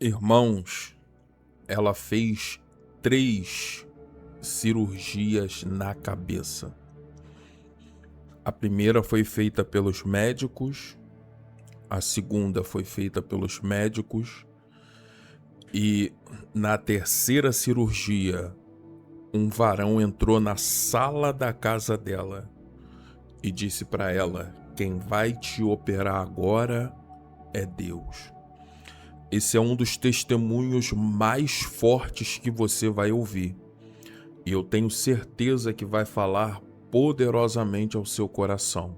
Irmãos, ela fez 3 cirurgias na cabeça. A primeira foi feita pelos médicos, a segunda foi feita pelos médicos e na terceira cirurgia, um varão entrou na sala da casa dela e disse para ela: quem vai te operar agora é Deus. Esse é um dos testemunhos mais fortes que você vai ouvir. E eu tenho certeza que vai falar poderosamente ao seu coração.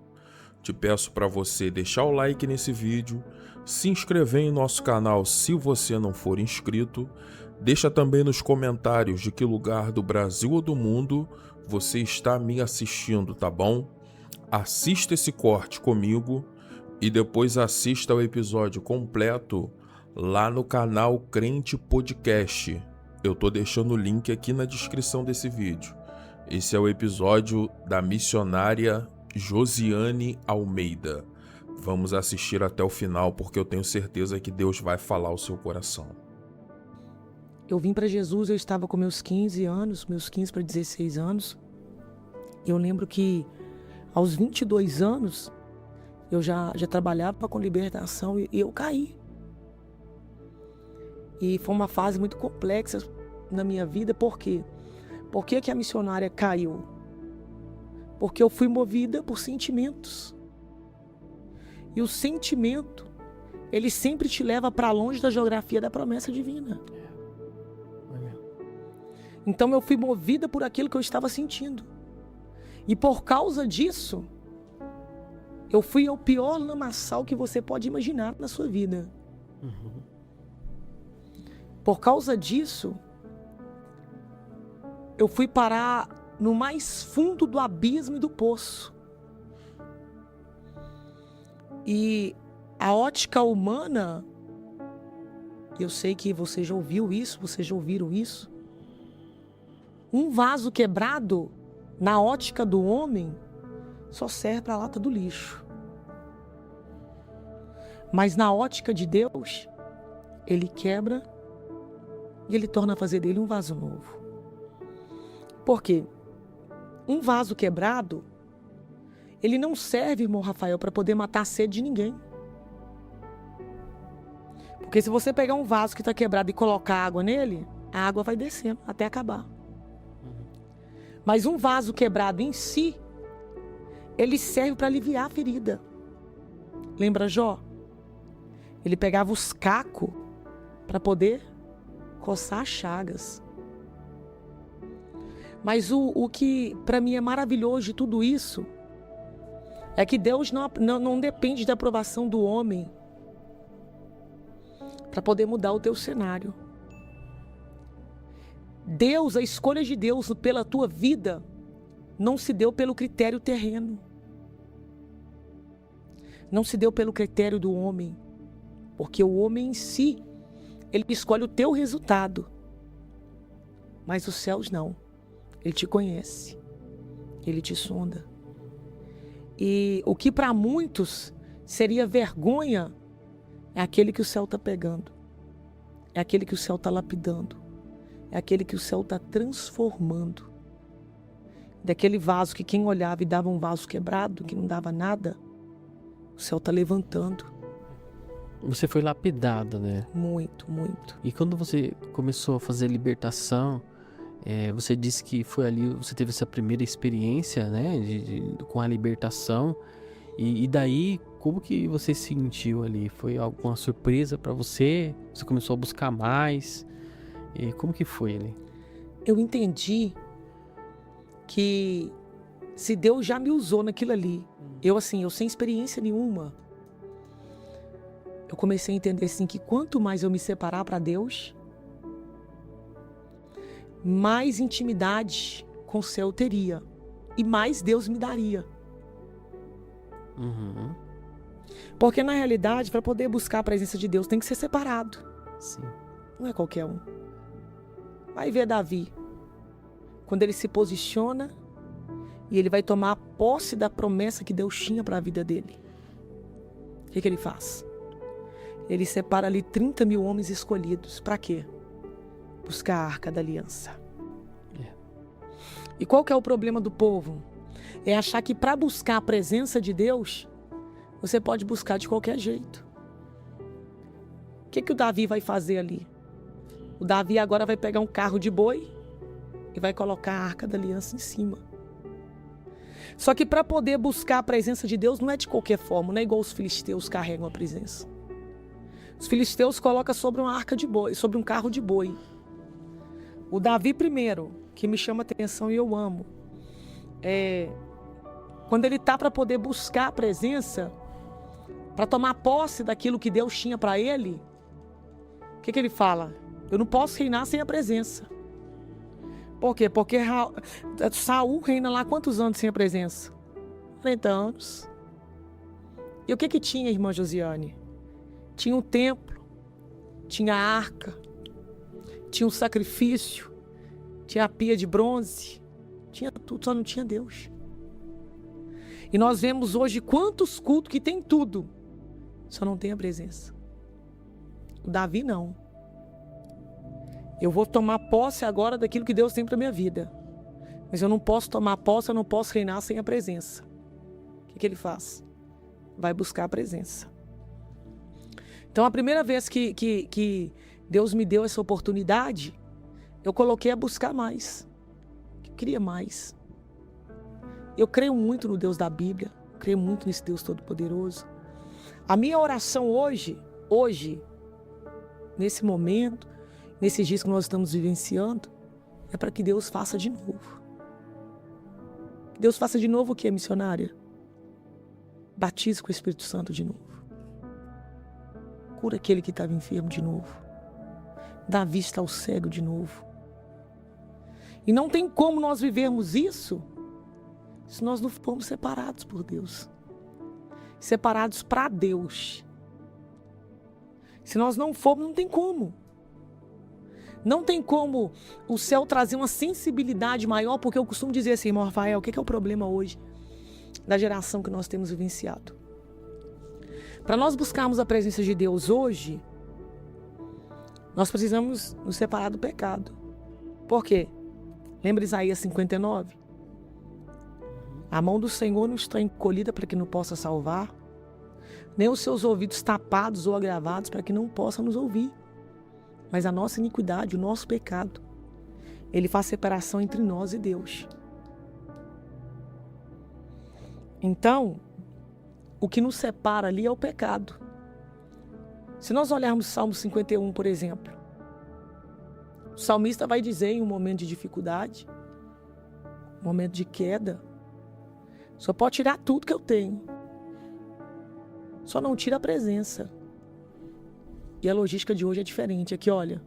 Te peço para você deixar o like nesse vídeo, se inscrever em nosso canal se você não for inscrito, deixa também nos comentários de que lugar do Brasil ou do mundo você está me assistindo, tá bom? Assista esse corte comigo e depois assista ao episódio completo lá no canal Crente Podcast. Eu tô deixando o link aqui na descrição desse vídeo. Esse é o episódio da missionária Josiane Almeida. Vamos assistir até o final porque eu tenho certeza que Deus vai falar ao seu coração. Eu vim para Jesus, eu estava com meus 15 anos, meus 15 para 16 anos. Eu lembro que aos 22 anos eu já trabalhava com libertação e eu caí. E foi uma fase muito complexa na minha vida. Por quê? Por que a missionária caiu? Porque eu fui movida por sentimentos. E o sentimento, ele sempre te leva para longe da geografia da promessa divina. Então eu fui movida por aquilo que eu estava sentindo. E por causa disso, eu fui ao pior lamaçal que você pode imaginar na sua vida. Por causa disso, eu fui parar no mais fundo do abismo e do poço. E a ótica humana, eu sei que você já ouviu isso, vocês já ouviram isso. Um vaso quebrado, na ótica do homem, só serve para a lata do lixo. Mas na ótica de Deus, ele quebra e ele torna a fazer dele um vaso novo. Por quê? Um vaso quebrado, ele não serve, irmão Rafael, para poder matar a sede de ninguém. Porque se você pegar um vaso que está quebrado e colocar água nele, a água vai descendo até acabar. Mas um vaso quebrado em si, ele serve para aliviar a ferida. Lembra Jó? Ele pegava os cacos para poder coçar as chagas. Mas o que para mim é maravilhoso de tudo isso é que Deus não depende da aprovação do homem para poder mudar o teu cenário. Deus, a escolha de Deus pela tua vida não se deu pelo critério terreno. Não se deu pelo critério do homem. Porque o homem em si, ele escolhe o teu resultado. Mas os céus não. Ele te conhece. Ele te sonda. E o que para muitos seria vergonha é aquele que o céu está pegando. É aquele que o céu está lapidando. É aquele que o céu está transformando. Daquele vaso que quem olhava e dava um vaso quebrado, que não dava nada, o céu está levantando. Você foi lapidada, né? Muito, muito. E quando você começou a fazer libertação, você disse que foi ali, você teve essa primeira experiência, né? Com a libertação. E daí, como que você se sentiu ali? Foi alguma surpresa para você? Você começou a buscar mais? E como que foi ali? Eu entendi que se Deus já me usou naquilo ali, eu sem experiência nenhuma, eu comecei a entender assim que quanto mais eu me separar para Deus, mais intimidade com o céu eu teria e mais Deus me daria. Porque na realidade, para poder buscar a presença de Deus, tem que ser separado. Sim. Não é qualquer um. Vai ver Davi, quando ele se posiciona e ele vai tomar posse da promessa que Deus tinha para a vida dele. O que ele faz? ele separa ali 30 mil homens escolhidos. Para quê? Buscar a Arca da Aliança. E qual que é o problema do povo? É achar que para buscar a presença de Deus, você pode buscar de qualquer jeito. O que o Davi vai fazer ali? O Davi agora vai pegar um carro de boi e vai colocar a Arca da Aliança em cima. Só que para poder buscar a presença de Deus não é de qualquer forma, não é igual os filisteus carregam a presença. Os filisteus colocam sobre uma arca de boi, sobre um carro de boi. O Davi primeiro, que me chama a atenção e eu amo, quando ele está para poder buscar a presença, para tomar posse daquilo que Deus tinha para ele, o que ele fala? Eu não posso reinar sem a presença. Por quê? Porque Saul reina lá quantos anos sem a presença? 40 anos. E o que tinha, irmã Josiane? Tinha um templo, tinha a arca, tinha um sacrifício, tinha a pia de bronze, tinha tudo, só não tinha Deus. E nós vemos hoje quantos cultos que tem tudo, só não tem a presença. O Davi não. Eu vou tomar posse agora daquilo que Deus tem para minha vida. Mas eu não posso tomar posse, eu não posso reinar sem a presença. O que ele faz? Vai buscar a presença. Então, a primeira vez que Deus me deu essa oportunidade, eu coloquei a buscar mais. Eu queria mais. Eu creio muito no Deus da Bíblia. Creio muito nesse Deus Todo-Poderoso. A minha oração hoje, nesse momento, nesses dias que nós estamos vivenciando, é para que Deus faça de novo. Que Deus faça de novo o que, missionária? Batize com o Espírito Santo de novo. Cura aquele que estava enfermo de novo. Dá vista ao cego de novo. E não tem como nós vivermos isso se nós não formos separados por Deus. Separados para Deus. Se nós não formos, não tem como. Não tem como o céu trazer uma sensibilidade maior, porque eu costumo dizer assim, irmão Rafael, o que é o problema hoje da geração que nós temos vivenciado? Para nós buscarmos a presença de Deus hoje, nós precisamos nos separar do pecado. Por quê? Lembra Isaías 59? A mão do Senhor não está encolhida para que não possa salvar, nem os seus ouvidos tapados ou agravados para que não possa nos ouvir. Mas a nossa iniquidade, o nosso pecado, ele faz separação entre nós e Deus. Então, o que nos separa ali é o pecado. Se nós olharmos Salmo 51, por exemplo, o salmista vai dizer em um momento de dificuldade, um momento de queda, só pode tirar tudo que eu tenho, só não tira a presença. E a logística de hoje é diferente. Aqui, olha,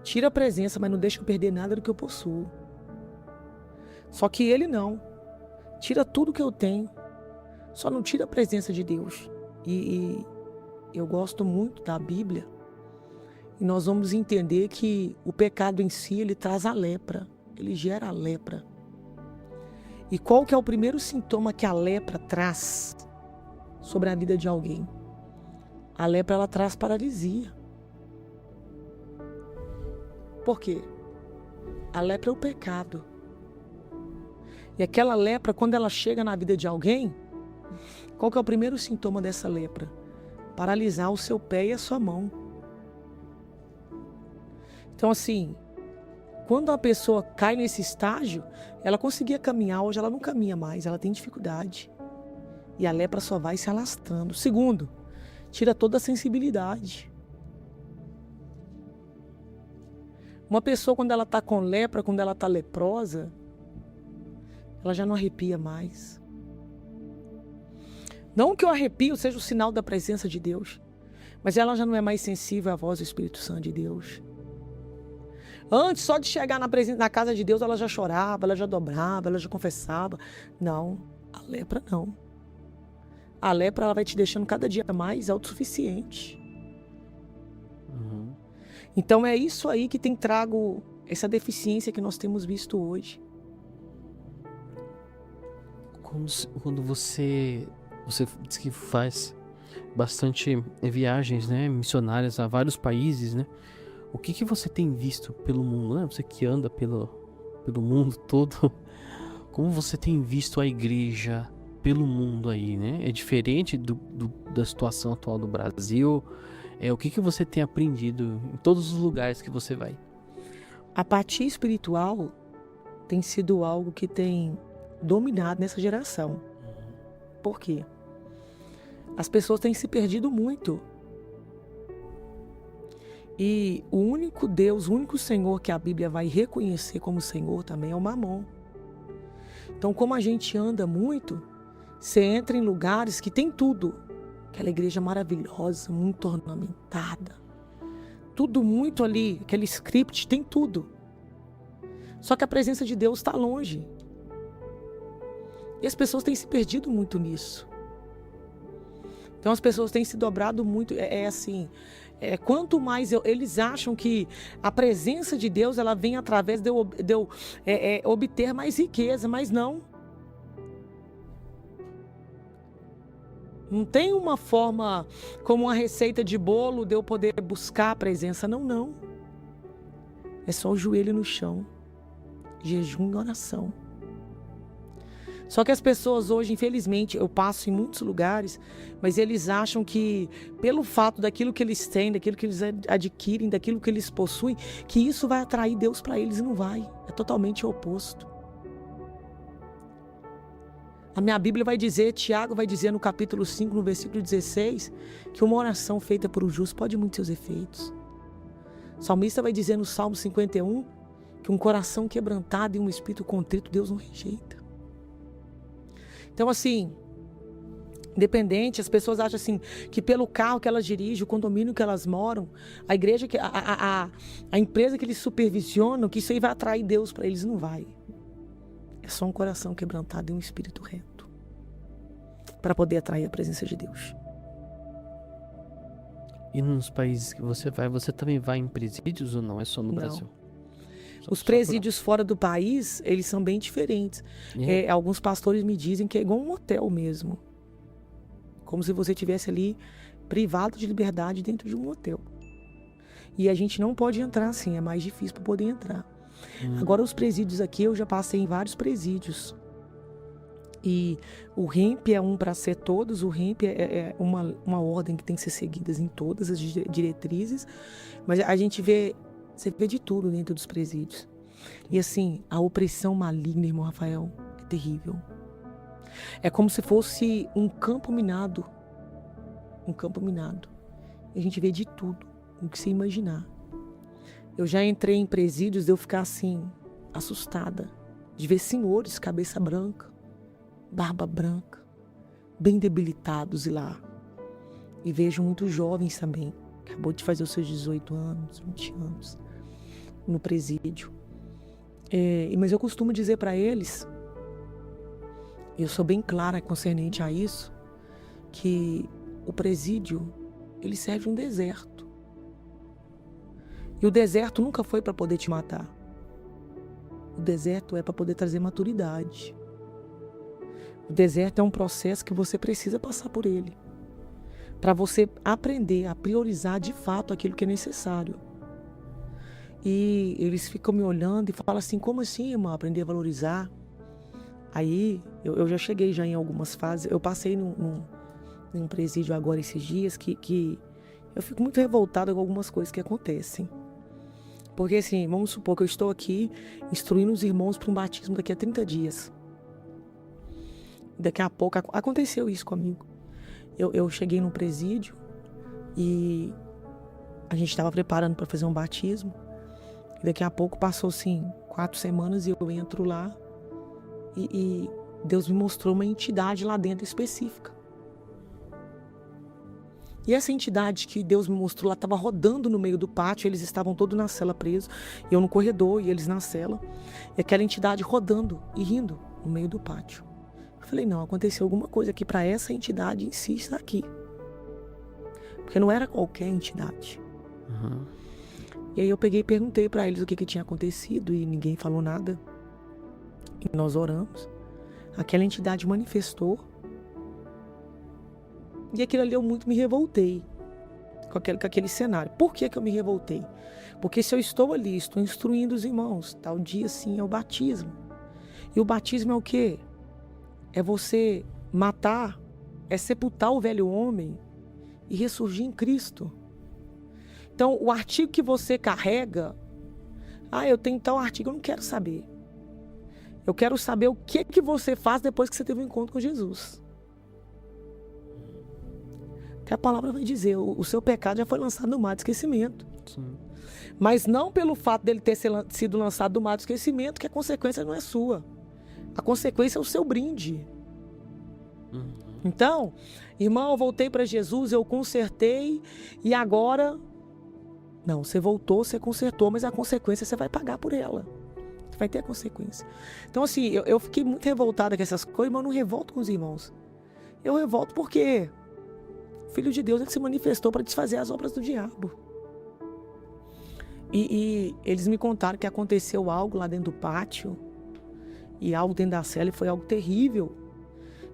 tira a presença, mas não deixa eu perder nada do que eu possuo. Só que ele não. Tira tudo que eu tenho, só não tira a presença de Deus. E eu gosto muito da Bíblia. E nós vamos entender que o pecado em si, ele traz a lepra. Ele gera a lepra. E qual que é o primeiro sintoma que a lepra traz sobre a vida de alguém? A lepra, ela traz paralisia. Por quê? A lepra é o pecado. E aquela lepra, quando ela chega na vida de alguém, qual que é o primeiro sintoma dessa lepra? Paralisar o seu pé e a sua mão. Então, assim, quando uma pessoa cai nesse estágio, ela conseguia caminhar, hoje ela não caminha mais, ela tem dificuldade. E a lepra só vai se alastrando. Segundo, tira toda a sensibilidade. Uma pessoa, quando ela está com lepra, quando ela está leprosa, ela já não arrepia mais. Não que o arrepio seja o sinal da presença de Deus, mas ela já não é mais sensível à voz do Espírito Santo de Deus. Antes, só de chegar na casa de Deus, ela já chorava, ela já dobrava, ela já confessava. Não, a lepra não. A lepra, ela vai te deixando cada dia mais autossuficiente. Uhum. Então é isso aí que tem trago essa deficiência que nós temos visto hoje. Quando você diz que faz bastante viagens, né, missionárias a vários países, né? O que você tem visto pelo mundo, né? Você que anda pelo mundo todo, como você tem visto a igreja pelo mundo aí, né? É diferente da situação atual do Brasil? O que você tem aprendido em todos os lugares que você vai? A apatia espiritual tem sido algo que tem dominado nessa geração. Por quê? As pessoas têm se perdido muito. E o único Deus, o único Senhor que a Bíblia vai reconhecer como Senhor também é o Mamon. Então, como a gente anda muito, você entra em lugares que tem tudo. Aquela igreja maravilhosa, muito ornamentada. Tudo muito ali, aquele script, tem tudo. Só que a presença de Deus está longe. E as pessoas têm se perdido muito nisso. Então as pessoas têm se dobrado muito. Quanto mais eles acham que a presença de Deus ela vem através de eu obter mais riqueza, mas não. Não tem uma forma como uma receita de bolo de eu poder buscar a presença. Não. É só o joelho no chão. Jejum e oração. Só que as pessoas hoje, infelizmente, eu passo em muitos lugares, mas eles acham que pelo fato daquilo que eles têm, daquilo que eles adquirem, daquilo que eles possuem, que isso vai atrair Deus para eles e não vai. É totalmente o oposto. A minha Bíblia vai dizer, Tiago vai dizer no capítulo 5, no versículo 16, que uma oração feita por um justo pode muito seus efeitos. O salmista vai dizer no Salmo 51, que um coração quebrantado e um espírito contrito Deus não rejeita. Então, assim, independente, as pessoas acham assim, que pelo carro que elas dirigem, o condomínio que elas moram, a igreja, a empresa que eles supervisionam, que isso aí vai atrair Deus para eles. Não vai. É só um coração quebrantado e um espírito reto para poder atrair a presença de Deus. E nos países que você vai, você também vai em presídios ou não? É só no Brasil? Os presídios fora do país, eles são bem diferentes. Alguns pastores me dizem que é igual um hotel mesmo. Como se você estivesse ali privado de liberdade dentro de um hotel. E a gente não pode entrar assim, é mais difícil para poder entrar. Agora os presídios aqui, eu já passei em vários presídios. E o REMP é um para ser todos, o REMP é uma ordem que tem que ser seguida em todas as diretrizes. Mas a gente vê... Você vê de tudo dentro dos presídios. E assim, a opressão maligna, irmão Rafael, é terrível. É como se fosse um campo minado. Um campo minado. E a gente vê de tudo, o que você imaginar. Eu já entrei em presídios de eu ficar assim, assustada. De ver senhores, cabeça branca, barba branca, bem debilitados e lá. E vejo muitos jovens também. Acabou de fazer os seus 18 anos, 20 anos, no presídio. Mas eu costumo dizer para eles, eu sou bem clara concernente a isso, que o presídio, ele serve um deserto. E o deserto nunca foi para poder te matar. O deserto é para poder trazer maturidade. O deserto é um processo que você precisa passar por ele. Para você aprender a priorizar de fato aquilo que é necessário. E eles ficam me olhando e falam assim, como assim, irmã, aprender a valorizar? Aí, eu já cheguei já em algumas fases, eu passei num presídio agora esses dias que eu fico muito revoltada com algumas coisas que acontecem. Porque assim, vamos supor que eu estou aqui instruindo os irmãos para um batismo daqui a 30 dias. Daqui a pouco, aconteceu isso comigo. Eu cheguei num presídio e a gente estava preparando para fazer um batismo. E daqui a pouco passou assim 4 semanas e eu entro lá e Deus me mostrou uma entidade lá dentro específica. E essa entidade que Deus me mostrou lá estava rodando no meio do pátio, eles estavam todos na cela presos, eu no corredor e eles na cela. E aquela entidade rodando e rindo no meio do pátio. Eu falei, não, aconteceu alguma coisa aqui para essa entidade em si estar aqui. Porque não era qualquer entidade. E aí eu peguei e perguntei para eles o que tinha acontecido e ninguém falou nada. E nós oramos. Aquela entidade manifestou. E aquilo ali eu muito me revoltei com aquele cenário. Por que eu me revoltei? Porque se eu estou ali, estou instruindo os irmãos, tal dia sim é o batismo. E o batismo é o quê? É você matar, é sepultar o velho homem e ressurgir em Cristo. Então, o artigo que você carrega, eu tenho tal artigo, eu não quero saber. Eu quero saber o que você faz depois que você teve um encontro com Jesus. Que a palavra vai dizer, o seu pecado já foi lançado no mar de esquecimento. Sim. Mas não pelo fato dele ter sido lançado no mar de esquecimento, que a consequência não é sua. A consequência é o seu brinde. Então, irmão, eu voltei para Jesus, eu consertei e agora... Não, você voltou, você consertou, mas a consequência você vai pagar por ela. Você vai ter a consequência. Então, assim, eu fiquei muito revoltada com essas coisas, mas eu não revolto com os irmãos. Eu revolto porque o Filho de Deus ele se manifestou para desfazer as obras do diabo. E eles me contaram que aconteceu algo lá dentro do pátio, e algo dentro da cela, e foi algo terrível.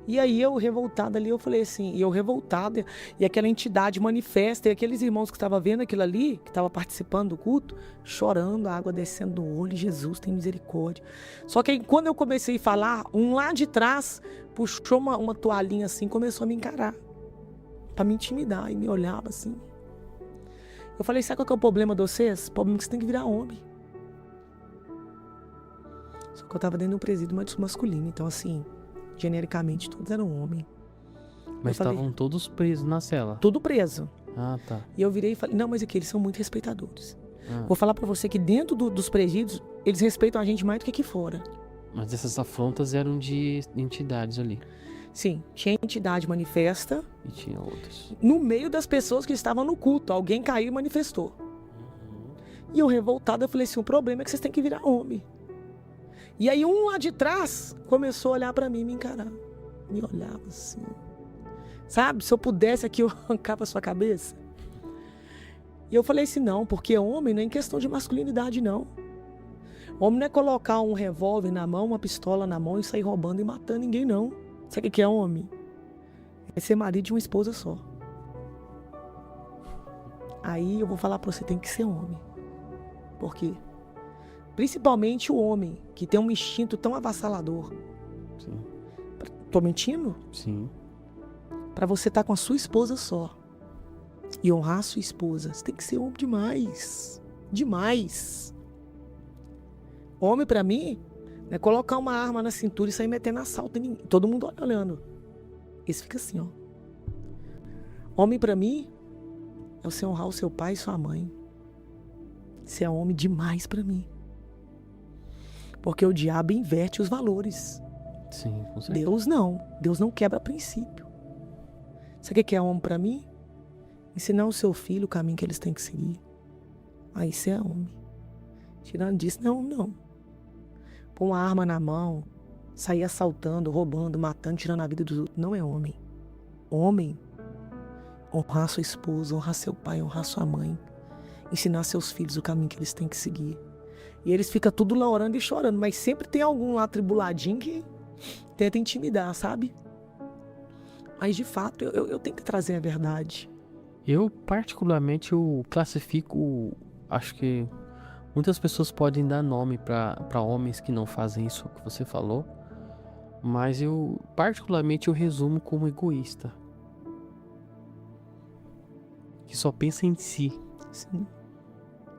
E aí eu revoltada ali, eu falei assim, e aquela entidade manifesta, e aqueles irmãos que estavam vendo aquilo ali, que estavam participando do culto, chorando, a água descendo do olho, Jesus tem misericórdia. Só que aí, quando eu comecei a falar, um lá de trás puxou uma toalhinha assim, começou a me encarar, para me intimidar, e me olhava assim. Eu falei, sabe qual que é o problema de vocês? O problema é que você tem que virar homem. Só que eu estava dentro de um presídio masculino, então assim... Genericamente, todos eram homens. Mas estavam todos presos na cela? Tudo preso. Ah, tá. E eu virei e falei, não, mas aqui eles são muito respeitadores. Vou falar pra você que dentro dos presídios, eles respeitam a gente mais do que aqui fora. Mas essas afrontas eram de entidades ali? Sim, tinha entidade manifesta. E tinha outras. No meio das pessoas que estavam no culto, alguém caiu e manifestou. E eu revoltada, eu falei assim, o problema é que vocês têm que virar homem. E aí um lá de trás começou a olhar pra mim, me encarar. Me olhava assim. Sabe, se eu pudesse aqui eu arrancava a sua cabeça. E eu falei assim, não, porque homem não é em questão de masculinidade, não. Homem não é colocar um revólver na mão, uma pistola na mão e sair roubando e matando ninguém, não. Sabe o que é homem? É ser marido de uma esposa só. Aí eu vou falar pra você, tem que ser homem. Por quê? Principalmente o homem, que tem um instinto tão avassalador. Sim. Tô mentindo? Sim. Pra você estar com a sua esposa só e honrar a sua esposa, você tem que ser homem demais. Demais. Homem, pra mim, não é colocar uma arma na cintura e sair metendo assalto em ninguém. Todo mundo olhando. Esse fica assim, ó. Homem, pra mim, é você honrar o seu pai e sua mãe. Você é homem demais pra mim. Porque o diabo inverte os valores. Sim, com certeza. Deus não. Deus não quebra princípio. Sabe o que é homem pra mim? Ensinar o seu filho o caminho que eles têm que seguir. Aí você é homem. Tirando disso, não. Pôr uma arma na mão, sair assaltando, roubando, matando, tirando a vida dos outros. Não é homem. Homem, honrar sua esposa, honrar seu pai, honrar sua mãe. Ensinar seus filhos o caminho que eles têm que seguir. E eles ficam tudo lá orando e chorando, mas sempre tem algum lá tribuladinho que tenta intimidar, sabe? Mas de fato, eu tenho que trazer a verdade. Eu particularmente, eu classifico, acho que muitas pessoas podem dar nome para homens que não fazem isso que você falou, mas eu particularmente eu resumo como egoísta. Que só pensa em si. Sim.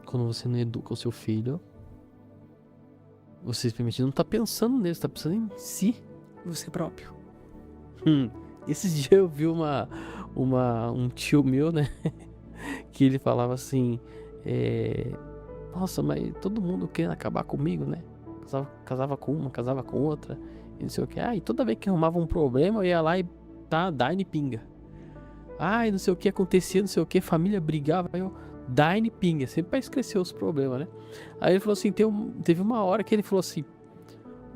Quando você não educa o seu filho, você simplesmente não tá pensando nele, você tá pensando em si. Você próprio. Esses dias eu vi um tio meu, né? Que ele falava assim, nossa, mas todo mundo quer acabar comigo, né? Casava com uma, casava com outra, e não sei o que. E toda vez que arrumava um problema, eu ia lá e dá-lhe pinga. E não sei o que acontecia, não sei o que, família brigava, aí eu... Dine pinga, sempre pra esquecer os problemas, né? Aí ele falou assim, teve uma hora que ele falou assim,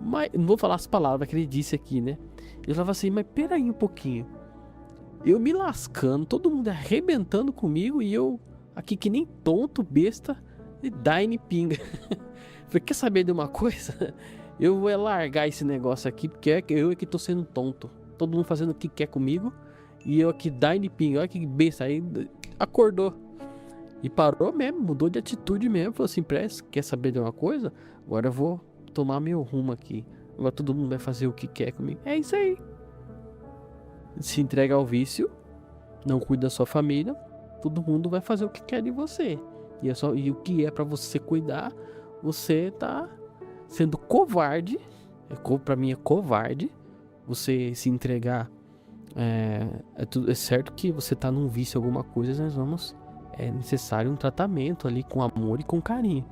mas, não vou falar as palavras que ele disse aqui, né? Ele falava assim, mas peraí um pouquinho, eu me lascando, todo mundo arrebentando comigo e eu aqui que nem tonto, besta, e dine pinga. Falei, quer saber de uma coisa? Eu vou largar esse negócio aqui, porque eu é que tô sendo tonto, todo mundo fazendo o que quer comigo, E eu aqui, dá de pinga, olha que besta. Aí acordou. E parou mesmo, mudou de atitude mesmo. Falou assim, quer saber de uma coisa? Agora eu vou tomar meu rumo aqui. Agora todo mundo vai fazer o que quer comigo. É isso aí. Se entrega ao vício, não cuida da sua família, todo mundo vai fazer o que quer de você. E o que é pra você cuidar, você tá sendo covarde. Pra mim é covarde você se entregar. É certo que você tá num vício, alguma coisa, é necessário um tratamento ali com amor e com carinho.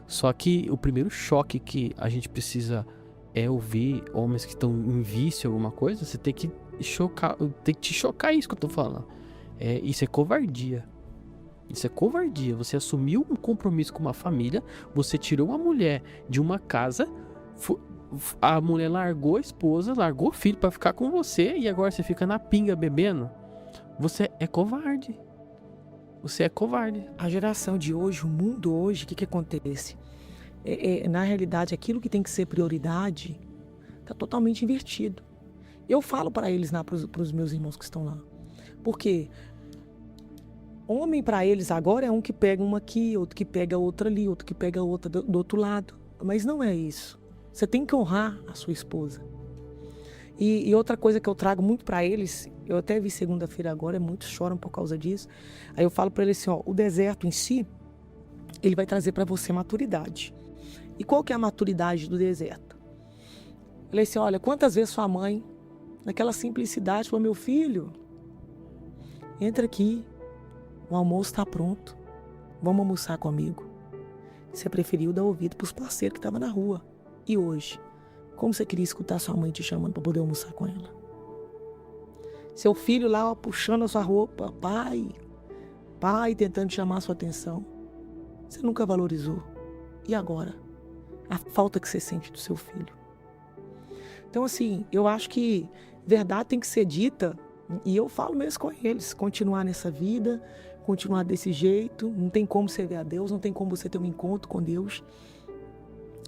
Só que o primeiro choque que a gente precisa é ouvir homens que estão em vício, alguma coisa. Você tem que te chocar isso que eu tô falando. Isso é covardia. Isso é covardia. Você assumiu um compromisso com uma família, você tirou uma mulher de uma casa, a mulher largou a esposa, largou o filho pra ficar com você e agora você fica na pinga bebendo. Você é covarde. Você é covarde. A geração de hoje, o mundo hoje, o que acontece? Na realidade, aquilo que tem que ser prioridade está totalmente invertido. Eu falo para eles, para os meus irmãos que estão lá. Porque homem para eles agora é um que pega uma aqui, outro que pega outra ali, outro que pega outra do outro lado. Mas não é isso. Você tem que honrar a sua esposa. E outra coisa que eu trago muito para eles, eu até vi segunda-feira agora, muitos choram por causa disso. Aí eu falo para eles assim, o deserto em si, ele vai trazer para você maturidade. E qual que é a maturidade do deserto? Eu falei assim, olha, quantas vezes sua mãe, naquela simplicidade, falou, meu filho, entra aqui, o almoço está pronto, vamos almoçar comigo. Você preferiu dar ouvido para os parceiros que estavam na rua. E hoje, como você queria escutar sua mãe te chamando para poder almoçar com ela? Seu filho lá puxando a sua roupa, pai tentando chamar a sua atenção. Você nunca valorizou. E agora? A falta que você sente do seu filho. Então assim, eu acho que verdade tem que ser dita, e eu falo mesmo com eles, continuar nessa vida, continuar desse jeito, não tem como você ver a Deus, não tem como você ter um encontro com Deus.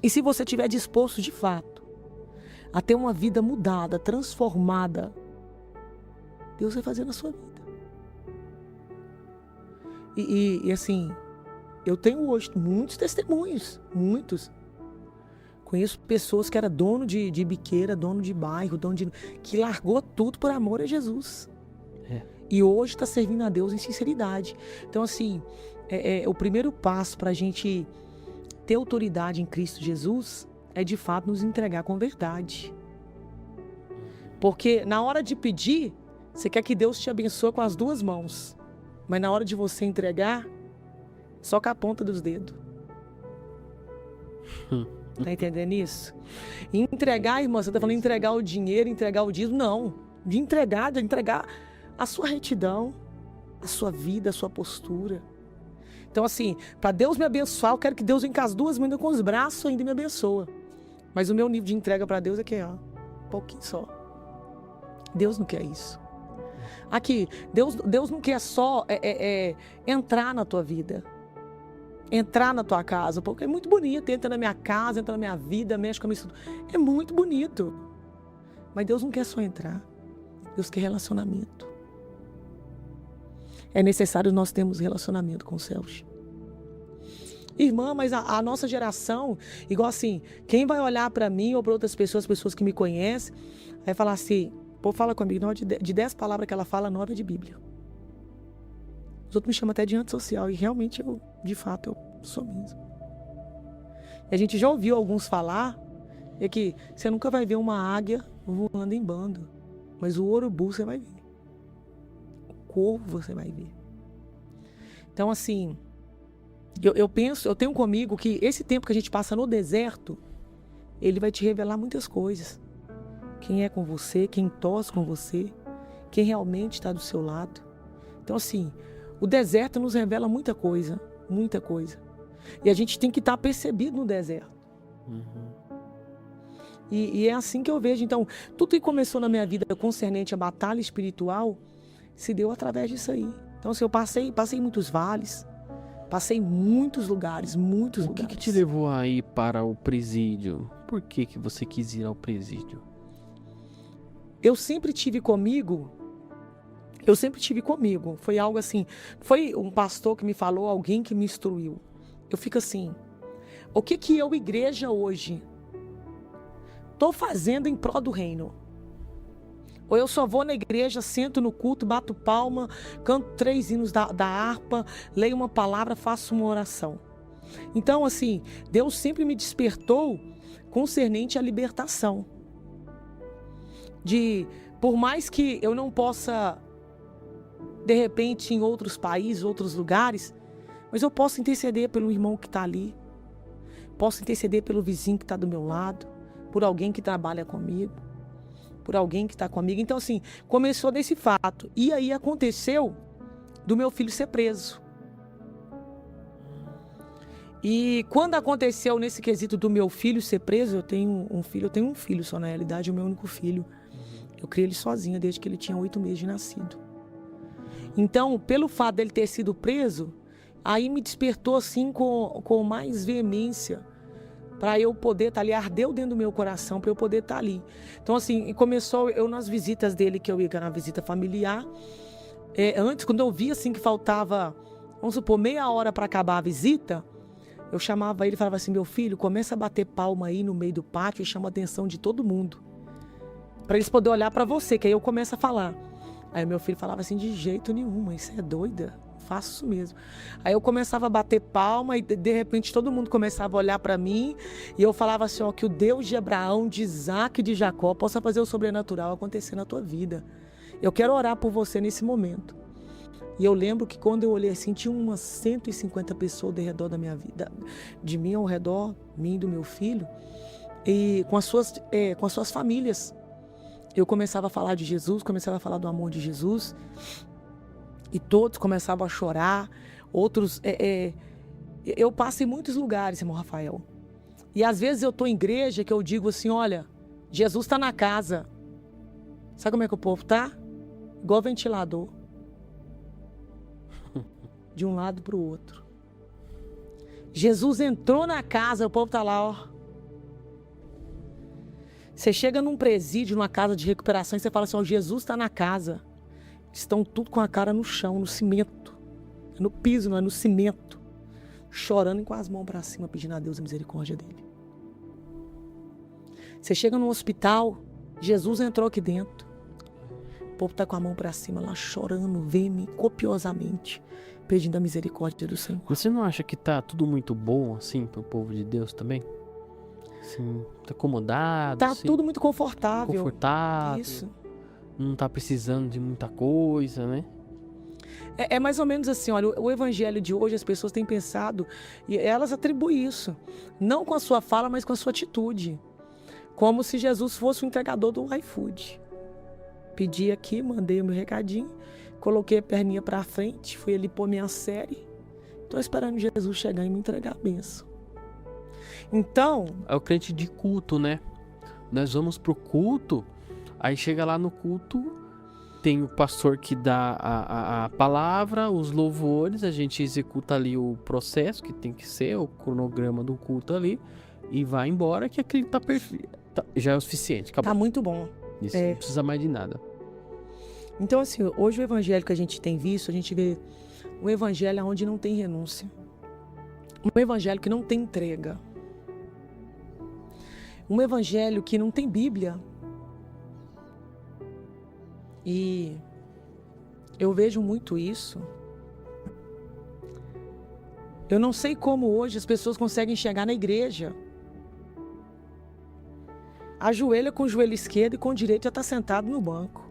E se você estiver disposto de fato a ter uma vida mudada, transformada, Deus vai fazer na sua vida. E assim, eu tenho hoje muitos testemunhos, muitos. Conheço pessoas que eram dono de biqueira, dono de bairro, que largou tudo por amor a Jesus. E hoje está servindo a Deus em sinceridade. Então assim, o primeiro passo para a gente ter autoridade em Cristo Jesus é de fato nos entregar com verdade. Porque na hora de pedir, você quer que Deus te abençoe com as duas mãos. Mas na hora de você entregar, só com a ponta dos dedos. Tá entendendo isso? E entregar, irmã, você tá falando entregar o dinheiro, entregar o dízimo. Não. De entregar a sua retidão, a sua vida, a sua postura. Então assim, para Deus me abençoar, eu quero que Deus venha com as duas mãos, com os braços ainda me abençoa. Mas o meu nível de entrega para Deus é que um pouquinho só. Deus não quer isso. Aqui, Deus não quer só entrar na tua vida. Entrar na tua casa. Porque é muito bonito. Entra na minha casa, entra na minha vida, mexe com a minha estrutura. É muito bonito. Mas Deus não quer só entrar. Deus quer relacionamento. É necessário nós termos relacionamento com os céus. Irmã, mas a nossa geração, igual assim, quem vai olhar para mim ou para outras pessoas que me conhecem, vai falar assim, pô, fala comigo, não, de 10 palavras que ela fala, 9 é de Bíblia. Os outros me chamam até de antissocial, e realmente de fato, eu sou mesmo. E a gente já ouviu alguns falar, que você nunca vai ver uma águia voando em bando, mas o urubu você vai ver. O corvo você vai ver. Então assim, eu tenho comigo que esse tempo que a gente passa no deserto, ele vai te revelar muitas coisas. Quem é com você, quem torce com você, quem realmente está do seu lado. Então assim, o deserto nos revela muita coisa, muita coisa. E a gente tem que estar percebido no deserto. Uhum. E é assim que eu vejo. Então, tudo que começou na minha vida concernente à batalha espiritual, se deu através disso aí. Então, assim, eu passei muitos vales, passei muitos lugares, muitos lugares. O que te levou a ir para o presídio? Por que você quis ir ao presídio? Eu sempre tive comigo eu sempre tive comigo. Foi algo assim, foi um pastor que me falou, alguém que me instruiu. Eu fico assim, o que eu, igreja, hoje, estou fazendo em prol do reino? Ou eu só vou na igreja, sento no culto, bato palma, canto 3 hinos da harpa, leio uma palavra, faço uma oração. Então, assim, Deus sempre me despertou concernente à libertação. Por mais que eu não possa, de repente, em outros países, outros lugares, mas eu posso interceder pelo irmão que está ali, posso interceder pelo vizinho que está do meu lado, por alguém que trabalha comigo, por alguém que está comigo. Então, assim, começou desse fato. E aí aconteceu do meu filho ser preso. E quando aconteceu nesse quesito do meu filho ser preso, eu tenho um filho só, na realidade, é o meu único filho. Eu criei ele sozinha desde que ele tinha 8 meses de nascido. Então, pelo fato dele ter sido preso, aí me despertou assim com mais veemência para eu poder estar ali, ardeu dentro do meu coração para eu poder estar ali. Então, assim, começou eu nas visitas dele, que eu ia na visita familiar. Antes, quando eu via assim que faltava, vamos supor, meia hora para acabar a visita, eu chamava ele e falava assim, meu filho, começa a bater palma aí no meio do pátio e chama a atenção de todo mundo, para eles poderem olhar para você, que aí eu começo a falar. Aí meu filho falava assim, de jeito nenhum, mãe, você é doida? Faço isso mesmo. Aí eu começava a bater palma e de repente todo mundo começava a olhar para mim e eu falava assim, ó, que o Deus de Abraão, de Isaac e de Jacó possa fazer o sobrenatural acontecer na tua vida. Eu quero orar por você nesse momento. E eu lembro que quando eu olhei assim, tinha umas 150 pessoas ao redor da minha vida, de mim ao redor, mim e do meu filho, e com as suas famílias. Eu começava a falar de Jesus, começava a falar do amor de Jesus, e todos começavam a chorar, outros... eu passo em muitos lugares, irmão Rafael, e às vezes eu estou em igreja que eu digo assim, olha, Jesus está na casa. Sabe como é que o povo tá? Igual ventilador. De um lado para o outro. Jesus entrou na casa, o povo está lá, ó. Você chega num presídio, numa casa de recuperação, e você fala assim, ó, Jesus está na casa. Estão tudo com a cara no chão, no cimento. No piso, não é no cimento. Chorando e com as mãos para cima, pedindo a Deus a misericórdia dele. Você chega num hospital, Jesus entrou aqui dentro. O povo está com a mão para cima lá, chorando, veme copiosamente, pedindo a misericórdia do Senhor. Você não acha que tá tudo muito bom, assim, pro povo de Deus também? Assim, tá acomodado? Tá assim, tudo muito confortável. Confortável. Isso. Não tá precisando de muita coisa, né? É mais ou menos assim, olha, o evangelho de hoje, as pessoas têm pensado, e elas atribuem isso, não com a sua fala, mas com a sua atitude. Como se Jesus fosse o entregador do iFood. Pedi aqui, mandei o meu recadinho, coloquei a perninha pra frente, fui ali pôr minha série. Tô esperando Jesus chegar e me entregar a bênção. Então... É o crente de culto, né? Nós vamos pro culto, aí chega lá no culto, tem o pastor que dá a palavra, os louvores, a gente executa ali o processo que tem que ser, o cronograma do culto ali, e vai embora que aquele tá perfeito. Já é o suficiente, acabou. Tá muito bom. Isso, não precisa mais de nada. Então, assim, hoje o evangelho que a gente tem visto, a gente vê um evangelho onde não tem renúncia. Um evangelho que não tem entrega. Um evangelho que não tem Bíblia. E eu vejo muito isso. Eu não sei como hoje as pessoas conseguem chegar na igreja. Ajoelha com o joelho esquerdo e com o direito já está sentado no banco.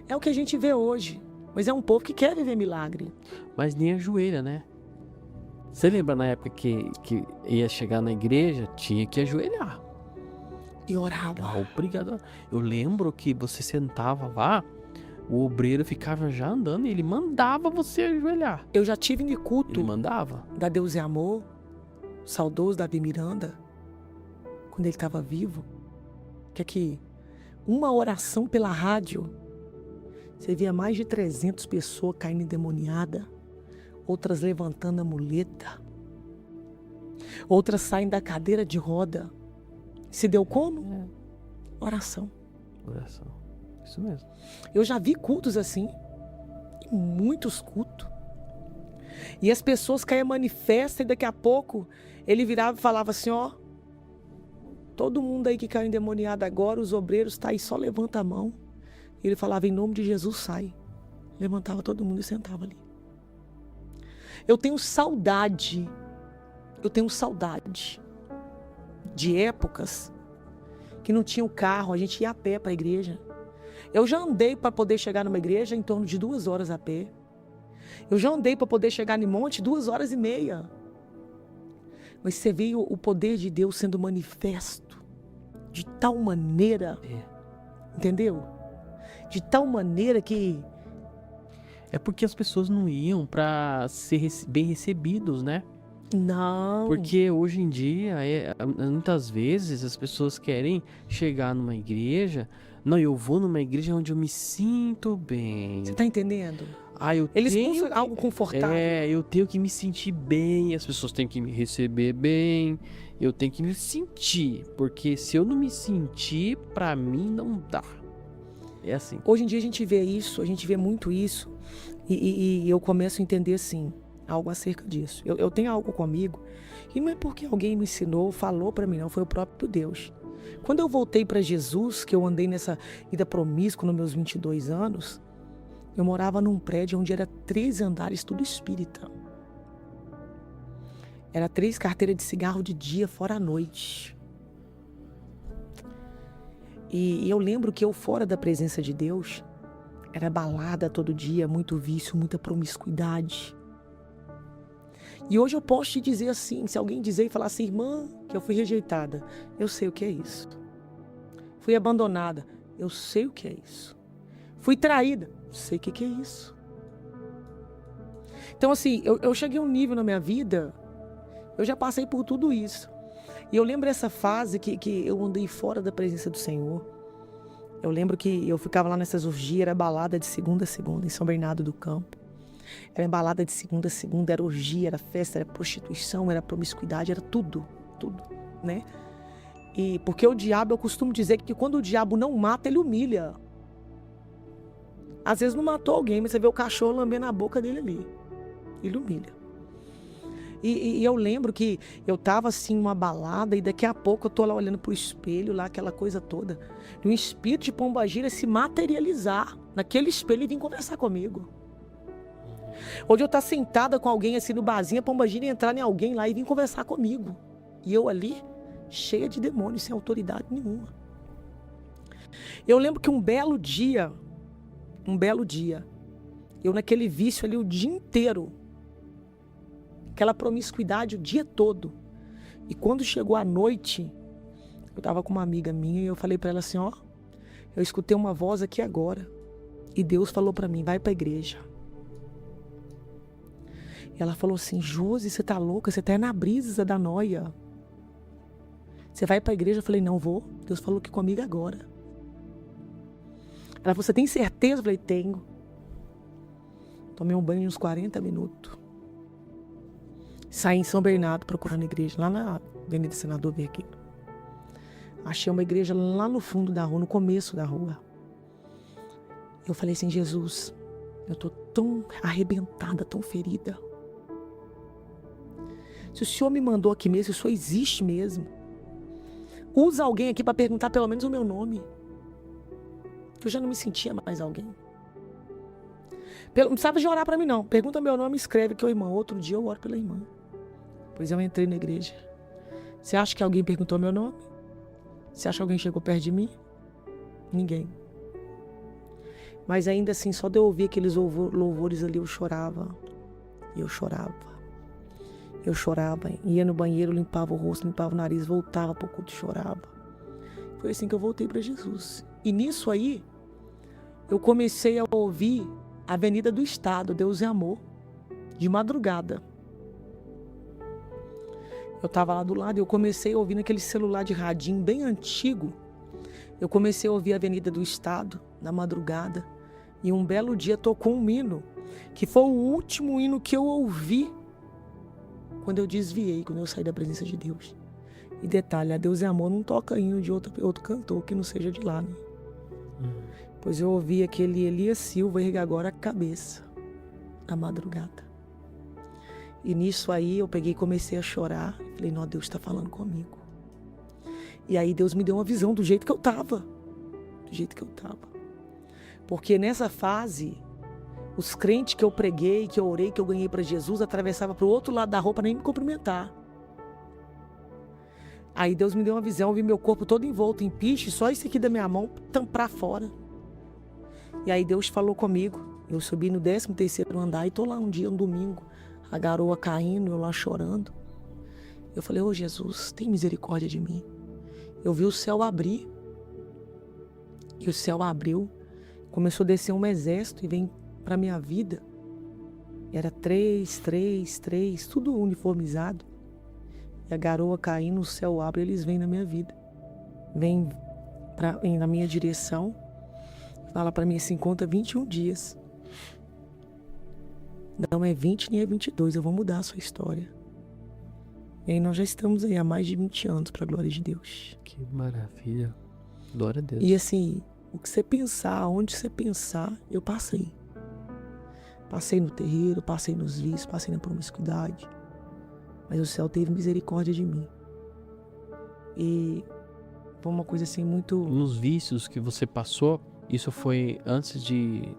É o que a gente vê hoje. Mas é um povo que quer viver milagre. Mas nem ajoelha, né? Você lembra na época que ia chegar na igreja, tinha que ajoelhar. E orava. Obrigado. Eu lembro que você sentava lá, o obreiro ficava já andando e ele mandava você ajoelhar. Eu já tive no culto. Ele mandava. Da Deus é Amor, saudoso Davi Miranda, quando ele estava vivo, que aqui, uma oração pela rádio, você via mais de 300 pessoas caindo endemoniada, outras levantando a muleta, outras saindo da cadeira de roda. Se deu como? Oração. Isso mesmo. Eu já vi cultos assim, muitos cultos. E as pessoas caíam manifestas e daqui a pouco ele virava e falava assim, ó, todo mundo aí que caiu endemoniado agora, os obreiros tá aí, só levanta a mão. E ele falava, em nome de Jesus, sai. Levantava todo mundo e sentava ali. Eu tenho saudade de épocas que não tinha o carro, a gente ia a pé para a igreja. Eu já andei para poder chegar numa igreja em torno de 2 horas a pé. Eu já andei para poder chegar no monte 2 horas e meia. Mas você vê o poder de Deus sendo manifesto de tal maneira, entendeu? De tal maneira que... É porque as pessoas não iam para ser bem recebidos, né? Não. Porque hoje em dia, muitas vezes as pessoas querem chegar numa igreja. Não, eu vou numa igreja onde eu me sinto bem. Você tá entendendo? Eles buscam algo confortável. Eu tenho que me sentir bem, as pessoas têm que me receber bem, eu tenho que me sentir, porque se eu não me sentir, pra mim não dá. É assim. Hoje em dia a gente vê isso, a gente vê muito isso, e eu começo a entender assim, algo acerca disso. Eu tenho algo comigo, e não é porque alguém me ensinou, falou pra mim, não, foi o próprio Deus. Quando eu voltei pra Jesus, que eu andei nessa vida promíscua nos meus 22 anos, eu morava num prédio onde era 3 andares, tudo espírita. Era 3 carteiras de cigarro de dia, fora a noite. E eu lembro que eu, fora da presença de Deus, era balada todo dia, muito vício, muita promiscuidade. E hoje eu posso te dizer assim, se alguém dizer e falar assim, irmã, que eu fui rejeitada, eu sei o que é isso. Fui abandonada, eu sei o que é isso. Fui traída, sei o que é isso. Então assim, eu cheguei a um nível na minha vida, eu já passei por tudo isso. E eu lembro essa fase que eu andei fora da presença do Senhor. Eu lembro que eu ficava lá nessas orgias, era balada de segunda a segunda, em São Bernardo do Campo. Era balada de segunda a segunda, era orgia, era festa, era prostituição, era promiscuidade, era tudo, né? E porque o diabo, eu costumo dizer que quando o diabo não mata, ele humilha. Às vezes não matou alguém, mas você vê o cachorro lambendo a boca dele ali. Ele humilha. E eu lembro que eu tava assim numa balada e daqui a pouco eu tô lá olhando pro espelho, lá aquela coisa toda. E um espírito de pombagira se materializar naquele espelho e vir conversar comigo. Onde eu tá sentada com alguém assim no barzinho, a pombagira entrar em alguém lá e vir conversar comigo. E eu ali, cheia de demônios, sem autoridade nenhuma. Eu lembro que um belo dia, eu naquele vício ali o dia inteiro, aquela promiscuidade o dia todo. E quando chegou a noite, eu tava com uma amiga minha e eu falei pra ela assim, ó, eu escutei uma voz aqui agora e Deus falou pra mim, vai pra igreja. E ela falou assim, Josi, você tá louca? Você tá na brisa da noia. Você vai pra igreja? Eu falei, não vou. Deus falou que comigo agora. Ela falou, você tem certeza? Eu falei, tenho. Tomei um banho de uns 40 minutos. Saí em São Bernardo procurando igreja, lá na Avenida Senador Vergueiro. Achei uma igreja lá no fundo da rua, no começo da rua. Eu falei assim, Jesus, eu tô tão arrebentada, tão ferida. Se o Senhor me mandou aqui mesmo, se o Senhor existe mesmo, usa alguém aqui para perguntar pelo menos o meu nome. Que eu já não me sentia mais alguém. Não precisava de orar para mim não. Pergunta meu nome e escreve que é o irmão. Outro dia eu oro pela irmã. Pois eu entrei na igreja. Você acha que alguém perguntou meu nome? Você acha que alguém chegou perto de mim? Ninguém. Mas ainda assim, só de eu ouvir aqueles louvores ali, eu chorava. E eu chorava. Eu chorava. Ia no banheiro, limpava o rosto, limpava o nariz, voltava pro culto e chorava. Foi assim que eu voltei para Jesus. E nisso aí, eu comecei a ouvir a Avenida do Estado, Deus é Amor, de madrugada. Eu estava lá do lado e eu comecei a ouvir naquele celular de radinho bem antigo. Eu comecei a ouvir a Avenida do Estado, na madrugada. E um belo dia tocou um hino, que foi o último hino que eu ouvi quando eu desviei, quando eu saí da presença de Deus. E detalhe, a Deus é Amor não toca hino de outro cantor que não seja de lá, né? Pois eu ouvi aquele Elias Silva ergue agora a cabeça na madrugada. E nisso aí eu peguei e comecei a chorar. Falei, não, Deus está falando comigo. E aí Deus me deu uma visão do jeito que eu estava. Do jeito que eu estava. Porque nessa fase, os crentes que eu preguei, que eu orei, que eu ganhei para Jesus, atravessavam para o outro lado da rua para nem me cumprimentar. Aí Deus me deu uma visão, eu vi meu corpo todo envolto em piche, só isso aqui da minha mão tampar fora. E aí Deus falou comigo. Eu subi no 13º andar e tô lá um dia, um domingo, a garoa caindo, eu lá chorando. Eu falei, ô Jesus, tem misericórdia de mim. Eu vi o céu abrir. E o céu abriu. Começou a descer um exército e vem pra minha vida. Era 3, tudo uniformizado. E a garoa caindo, o céu abre, eles vêm na minha vida. Vem na minha direção. Fala pra mim assim, conta 21 dias. Não é 20 nem é 22, eu vou mudar a sua história. E aí nós já estamos aí há mais de 20 anos, pra glória de Deus. Que maravilha. Glória a Deus. E assim, o que você pensar, onde você pensar, eu passei. Passei no terreiro, passei nos vícios, passei na promiscuidade. Mas o céu teve misericórdia de mim. E foi uma coisa assim muito... Nos vícios que você passou, isso foi antes de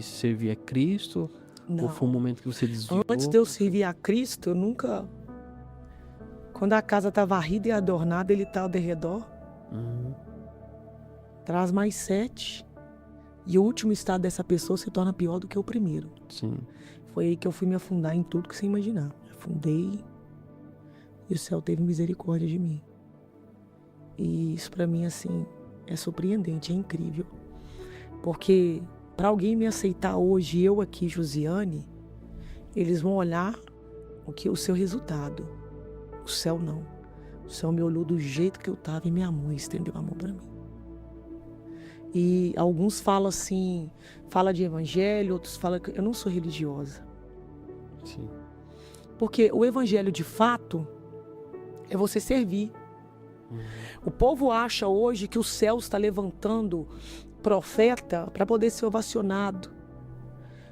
servir a Cristo? Não. Ou foi um momento que você desviou? Antes de eu servir a Cristo, eu nunca... Quando a casa está varrida e adornada, ele está ao derredor. Traz mais 7. E o último estado dessa pessoa se torna pior do que o primeiro. Sim. Foi aí que eu fui me afundar em tudo que você imaginar. Me afundei e o céu teve misericórdia de mim. E isso para mim, assim, é surpreendente, é incrível. Porque para alguém me aceitar hoje, eu aqui, Josiane, eles vão olhar o seu resultado. O céu não. O céu me olhou do jeito que eu estava e me amou e estendeu a mão para mim. E alguns falam assim, fala de evangelho, outros falam que eu não sou religiosa. Sim. Porque o evangelho de fato é você servir. O povo acha hoje que o céu está levantando profeta para poder ser ovacionado,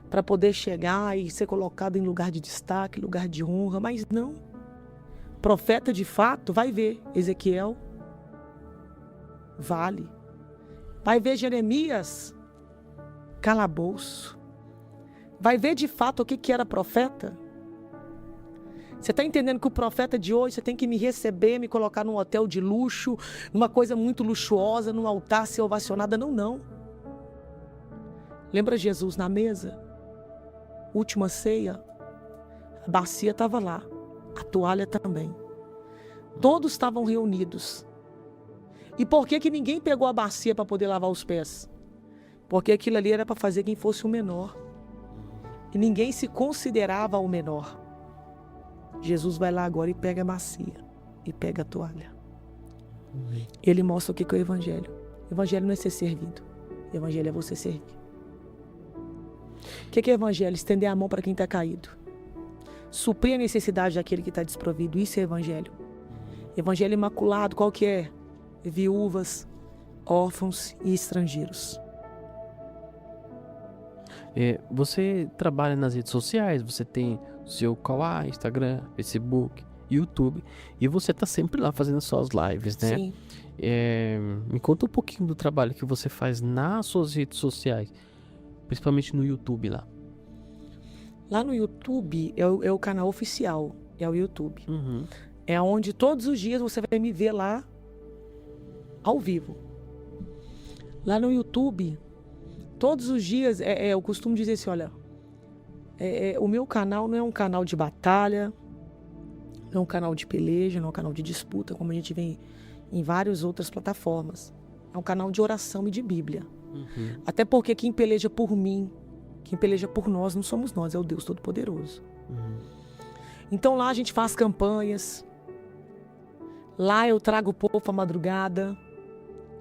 para poder chegar e ser colocado em lugar de destaque, lugar de honra, mas não. Profeta de fato vai ver Ezequiel, vale. Vai ver Jeremias, calabouço. Vai ver de fato o que era profeta. Você está entendendo que o profeta de hoje, você tem que me receber, me colocar num hotel de luxo, numa coisa muito luxuosa, num altar, ser ovacionada? Não. Lembra Jesus na mesa? Última ceia, a bacia estava lá, a toalha também. Todos estavam reunidos. E por que ninguém pegou a bacia para poder lavar os pés? Porque aquilo ali era para fazer quem fosse o menor. E ninguém se considerava o menor. Jesus vai lá agora e pega a bacia e pega a toalha. Ele mostra o que é o evangelho. O evangelho não é ser servido. O evangelho é você servir. O que é evangelho? Estender a mão para quem está caído. Suprir a necessidade daquele que está desprovido. Isso é evangelho. Evangelho imaculado, qual que é? Viúvas, órfãos e estrangeiros. Você trabalha nas redes sociais, você tem o seu Kawai, Instagram, Facebook, YouTube, e você está sempre lá fazendo suas lives, né? Sim. Me conta um pouquinho do trabalho que você faz nas suas redes sociais, principalmente no YouTube lá. Lá no YouTube é o canal oficial, é o YouTube. Uhum. É onde todos os dias você vai me ver lá ao vivo. Lá no YouTube, todos os dias, eu costumo dizer assim, olha, o meu canal não é um canal de batalha, não é um canal de peleja, não é um canal de disputa, como a gente vê em várias outras plataformas. É um canal de oração e de Bíblia. Uhum. Até porque quem peleja por mim, quem peleja por nós, não somos nós, é o Deus Todo-Poderoso. Uhum. Então lá a gente faz campanhas, lá eu trago o povo à madrugada.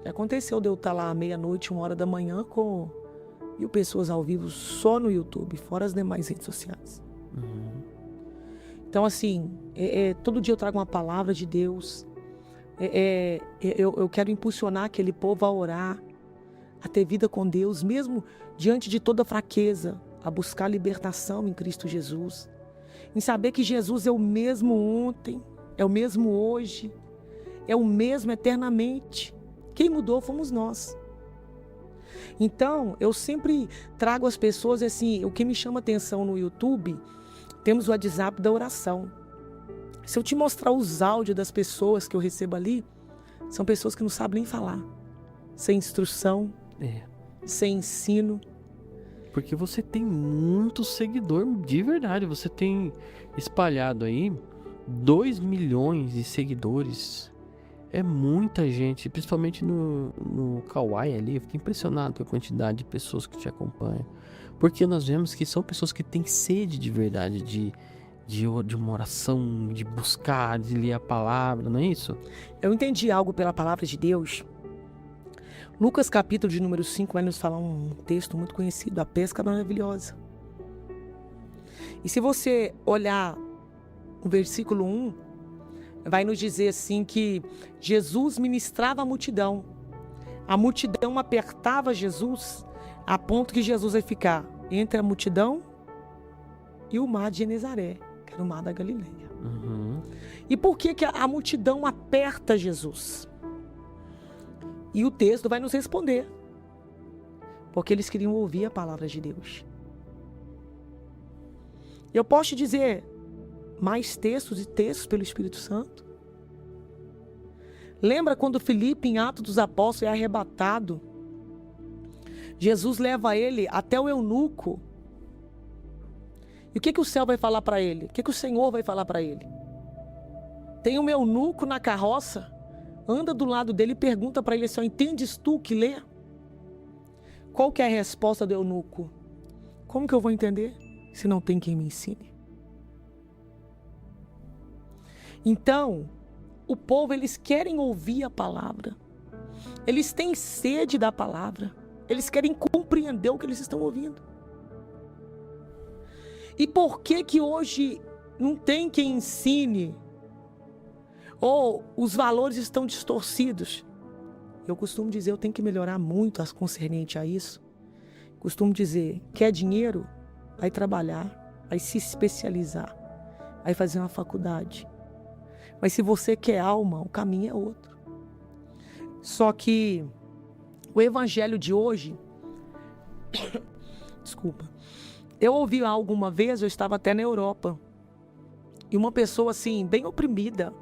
Aconteceu de eu estar lá à meia-noite, 1h da manhã, com 1.000 pessoas ao vivo só no YouTube, fora as demais redes sociais. Uhum. Então, assim, todo dia eu trago uma palavra de Deus. Eu quero impulsionar aquele povo a orar, a ter vida com Deus, mesmo diante de toda fraqueza, a buscar libertação em Cristo Jesus, em saber que Jesus é o mesmo ontem, é o mesmo hoje, é o mesmo eternamente. Quem mudou fomos nós. Então, eu sempre trago às pessoas assim, o que me chama atenção no YouTube, temos o WhatsApp da oração. Se eu te mostrar os áudios das pessoas que eu recebo ali, são pessoas que não sabem nem falar, sem instrução, sem ensino. Porque você tem muito seguidor de verdade. Você tem espalhado aí 2 milhões de seguidores. É muita gente, principalmente no Kawaii ali. Eu fico impressionado com a quantidade de pessoas que te acompanham. Porque nós vemos que são pessoas que têm sede de verdade, de uma oração, de buscar, de ler a palavra, não é isso? Eu entendi algo pela palavra de Deus. Lucas capítulo de número 5 vai nos falar um texto muito conhecido, a pesca maravilhosa. E se você olhar o versículo 1, vai nos dizer assim que Jesus ministrava a multidão. A multidão apertava Jesus a ponto que Jesus vai ficar entre a multidão e o mar de Genezaré, que era o mar da Galileia. E por que a multidão aperta Jesus? E o texto vai nos responder. Porque eles queriam ouvir a palavra de Deus. Eu posso te dizer mais textos e textos pelo Espírito Santo. Lembra quando Filipe, em Atos dos Apóstolos, é arrebatado? Jesus leva ele até o eunuco. E o que o céu vai falar para ele? O que o Senhor vai falar para ele? Tem um eunuco na carroça, anda do lado dele e pergunta para ele assim: entendes tu que lê? Qual que é a resposta do eunuco? Como que eu vou entender se não tem quem me ensine? Então, o povo, eles querem ouvir a palavra. Eles têm sede da palavra. Eles querem compreender o que eles estão ouvindo. E por que hoje não tem quem ensine? Ou os valores estão distorcidos? Eu costumo dizer, eu tenho que melhorar muito as concernentes a isso. Costumo dizer, quer dinheiro? Vai trabalhar, vai se especializar, vai fazer uma faculdade. Mas se você quer alma, o caminho é outro. Só que o evangelho de hoje... Desculpa. Eu ouvi algo uma vez, eu estava até na Europa. E uma pessoa assim, bem oprimida,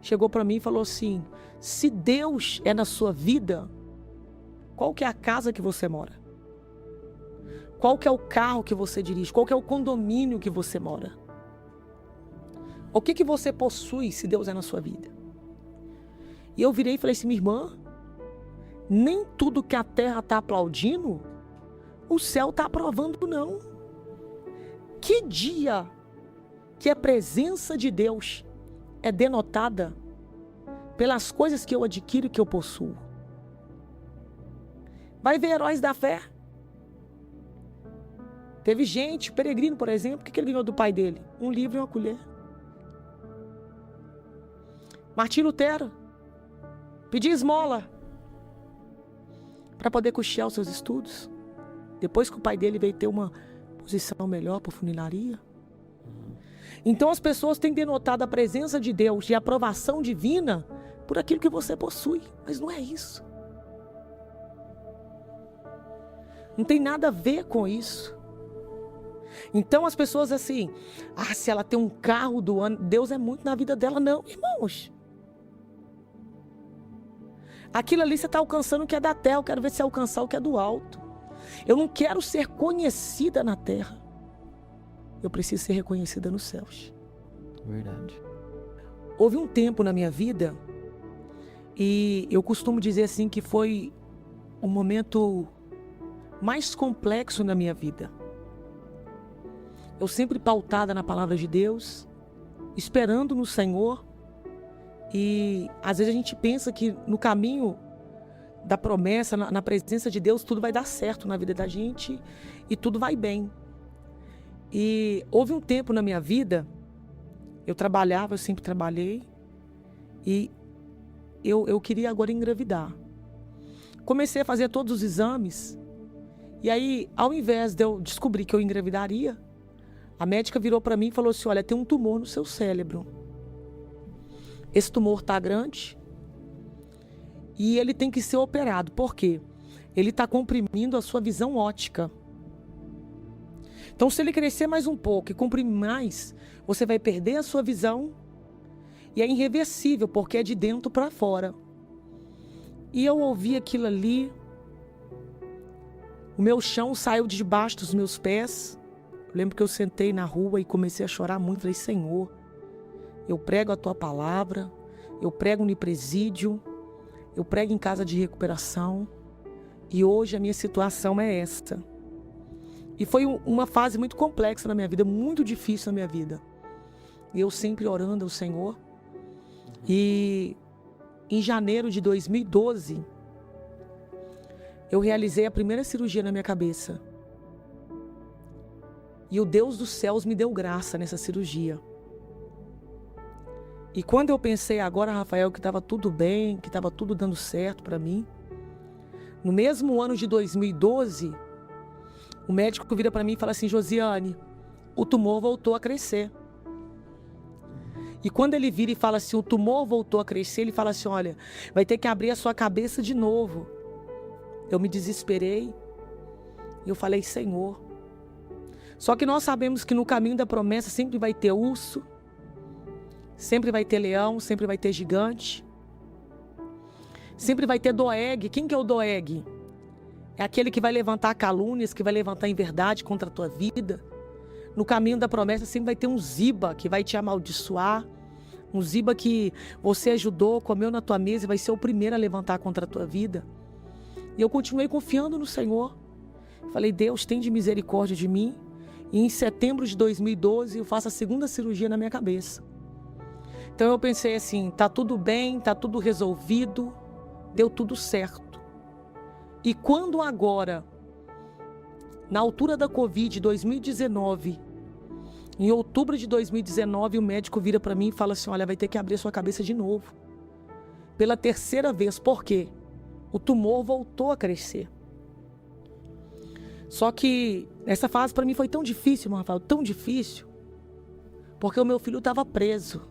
chegou para mim e falou assim: se Deus é na sua vida, qual que é a casa que você mora? Qual que é o carro que você dirige? Qual que é o condomínio que você mora? O que você possui se Deus é na sua vida? E eu virei e falei assim: minha irmã, nem tudo que a terra está aplaudindo, o céu está aprovando, não. Que dia que a presença de Deus é denotada pelas coisas que eu adquiro e que eu possuo? Vai ver heróis da fé. Teve gente, Peregrino, por exemplo, o que ele ganhou do pai dele? Um livro e uma colher. Martim Lutero pediu esmola para poder custear os seus estudos. Depois que o pai dele veio ter uma posição melhor para funilaria. Então as pessoas têm denotado a presença de Deus e a aprovação divina por aquilo que você possui. Mas não é isso. Não tem nada a ver com isso. Então as pessoas assim, se ela tem um carro do ano, Deus é muito na vida dela. Não, irmãos. Aquilo ali você está alcançando o que é da terra, eu quero ver se alcançar o que é do alto. Eu não quero ser conhecida na terra. Eu preciso ser reconhecida nos céus. Verdade. Houve um tempo na minha vida, e eu costumo dizer assim que foi o momento mais complexo na minha vida. Eu sempre pautada na palavra de Deus, esperando no Senhor. E às vezes a gente pensa que no caminho da promessa, na presença de Deus, tudo vai dar certo na vida da gente e tudo vai bem. E houve um tempo na minha vida, eu trabalhava, eu sempre trabalhei, e eu queria agora engravidar. Comecei a fazer todos os exames. E aí, ao invés de eu descobrir que eu engravidaria, a médica virou para mim e falou assim: olha, tem um tumor no seu cérebro. Esse tumor está grande e ele tem que ser operado. Por quê? Ele está comprimindo a sua visão óptica. Então, se ele crescer mais um pouco e comprimir mais, você vai perder a sua visão e é irreversível, porque é de dentro para fora. E eu ouvi aquilo ali, o meu chão saiu de debaixo dos meus pés. Eu lembro que eu sentei na rua e comecei a chorar muito. Falei: Senhor, eu prego a tua palavra, eu prego no presídio, eu prego em casa de recuperação e hoje a minha situação é esta. E foi uma fase muito complexa na minha vida, muito difícil na minha vida. E eu sempre orando ao Senhor. E em janeiro de 2012, eu realizei a primeira cirurgia na minha cabeça. E o Deus dos céus me deu graça nessa cirurgia. E quando eu pensei agora, Rafael, que estava tudo bem, que estava tudo dando certo para mim, no mesmo ano de 2012, o médico vira para mim e fala assim: Josiane, o tumor voltou a crescer. E quando ele vira e fala assim, o tumor voltou a crescer, ele fala assim: olha, vai ter que abrir a sua cabeça de novo. Eu me desesperei e eu falei: Senhor. Só que nós sabemos que no caminho da promessa sempre vai ter urso, sempre vai ter leão, sempre vai ter gigante, sempre vai ter Doeg. Quem que é o Doeg? É aquele que vai levantar calúnias, que vai levantar inverdade contra a tua vida. No caminho da promessa sempre vai ter um Ziba que vai te amaldiçoar. Um Ziba que você ajudou, comeu na tua mesa e vai ser o primeiro a levantar contra a tua vida. E eu continuei confiando no Senhor. Falei: Deus, tem de misericórdia de mim. E em setembro de 2012 eu faço a segunda cirurgia na minha cabeça. Então eu pensei assim: tá tudo bem, tá tudo resolvido, deu tudo certo. E quando agora, na altura da Covid 2019, em outubro de 2019, o médico vira para mim e fala assim: olha, vai ter que abrir a sua cabeça de novo. Pela terceira vez. Por quê? O tumor voltou a crescer. Só que essa fase para mim foi tão difícil, Rafael, tão difícil, porque o meu filho estava preso.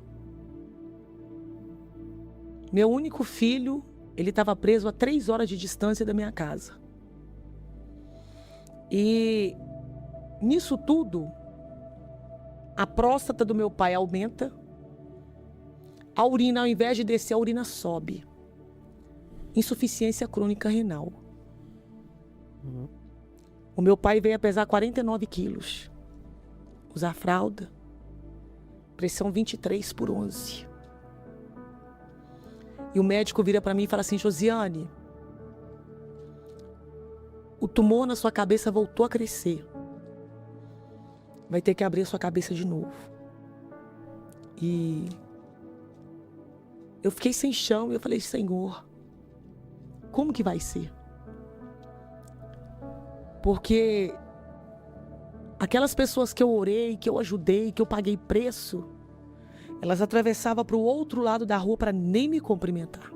Meu único filho, ele estava preso a 3 horas de distância da minha casa. E nisso tudo, a próstata do meu pai aumenta, a urina, ao invés de descer, a urina sobe. Insuficiência crônica renal. O meu pai veio a pesar 49 quilos, usar fralda, pressão 23/11. E o médico vira para mim e fala assim: Josiane, o tumor na sua cabeça voltou a crescer. Vai ter que abrir a sua cabeça de novo. E eu fiquei sem chão e eu falei: Senhor, como que vai ser? Porque aquelas pessoas que eu orei, que eu ajudei, que eu paguei preço, elas atravessavam para o outro lado da rua para nem me cumprimentar.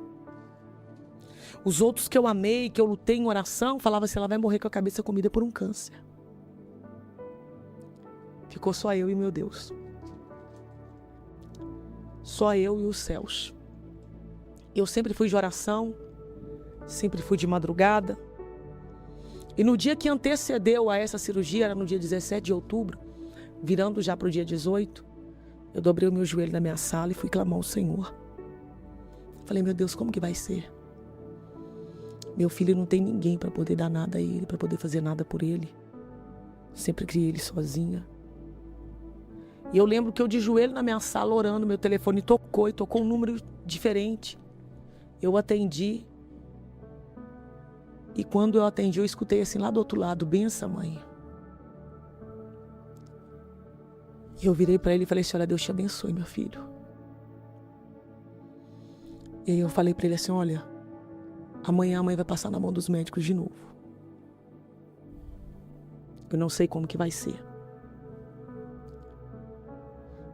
Os outros que eu amei, que eu lutei em oração, falavam assim: ela vai morrer com a cabeça comida por um câncer. Ficou só eu e meu Deus. Só eu e os céus. Eu sempre fui de oração, sempre fui de madrugada. E no dia que antecedeu a essa cirurgia, era no dia 17 de outubro, virando já para o dia 18, eu dobrei o meu joelho na minha sala e fui clamar ao Senhor. Falei: meu Deus, como que vai ser? Meu filho não tem ninguém para poder dar nada a ele, para poder fazer nada por ele. Sempre criei ele sozinha. E eu lembro que eu de joelho na minha sala orando, meu telefone tocou e tocou um número diferente. Eu atendi. E quando eu atendi, eu escutei assim lá do outro lado: benção, mãe. E eu virei para ele e falei assim: olha, Deus te abençoe, meu filho. E aí eu falei para ele assim: olha, amanhã a mãe vai passar na mão dos médicos de novo. Eu não sei como que vai ser.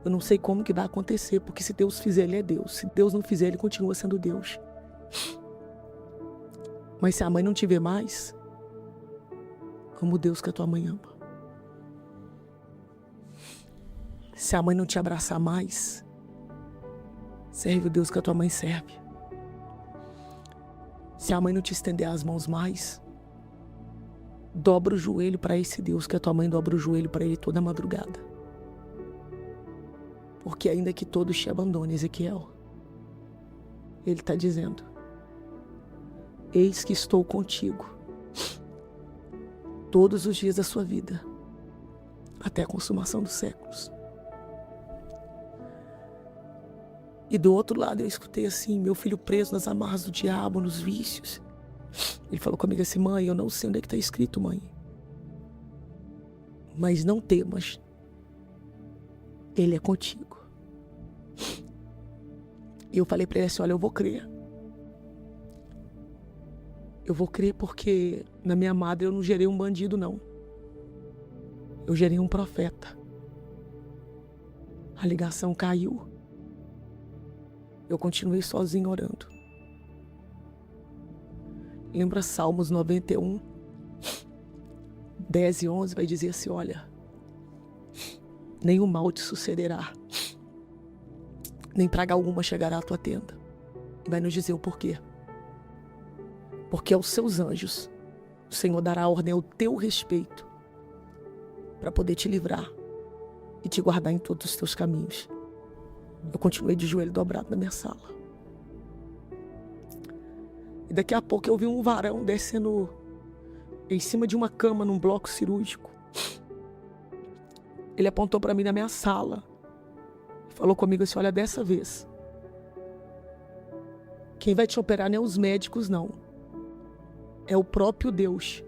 Eu não sei como que vai acontecer, porque se Deus fizer, Ele é Deus. Se Deus não fizer, Ele continua sendo Deus. Mas se a mãe não te vê mais, ama o Deus que a tua mãe ama. Se a mãe não te abraçar mais, serve o Deus que a tua mãe serve. Se a mãe não te estender as mãos mais, dobra o joelho para esse Deus que a tua mãe dobra o joelho para ele toda madrugada. Porque ainda que todos te abandonem, Ezequiel, ele está dizendo: eis que estou contigo todos os dias da sua vida, até a consumação dos séculos. E do outro lado eu escutei assim, meu filho preso nas amarras do diabo, nos vícios. Ele falou comigo assim: mãe, eu não sei onde é que está escrito, mãe, mas não temas, ele é contigo. E eu falei para ele assim: olha, eu vou crer. Eu vou crer porque na minha madre eu não gerei um bandido, não. Eu gerei um profeta. A ligação caiu. Eu continuei sozinho orando. Lembra Salmos 91, 10 e 11, vai dizer assim: olha, nenhum mal te sucederá, nem praga alguma chegará à tua tenda. E vai nos dizer o porquê. Porque aos seus anjos o Senhor dará ordem ao teu respeito para poder te livrar e te guardar em todos os teus caminhos. Eu continuei de joelho dobrado na minha sala. E daqui a pouco eu vi um varão descendo em cima de uma cama num bloco cirúrgico. Ele apontou para mim na minha sala. Falou comigo assim: olha, dessa vez, quem vai te operar não é os médicos, não. É o próprio Deus.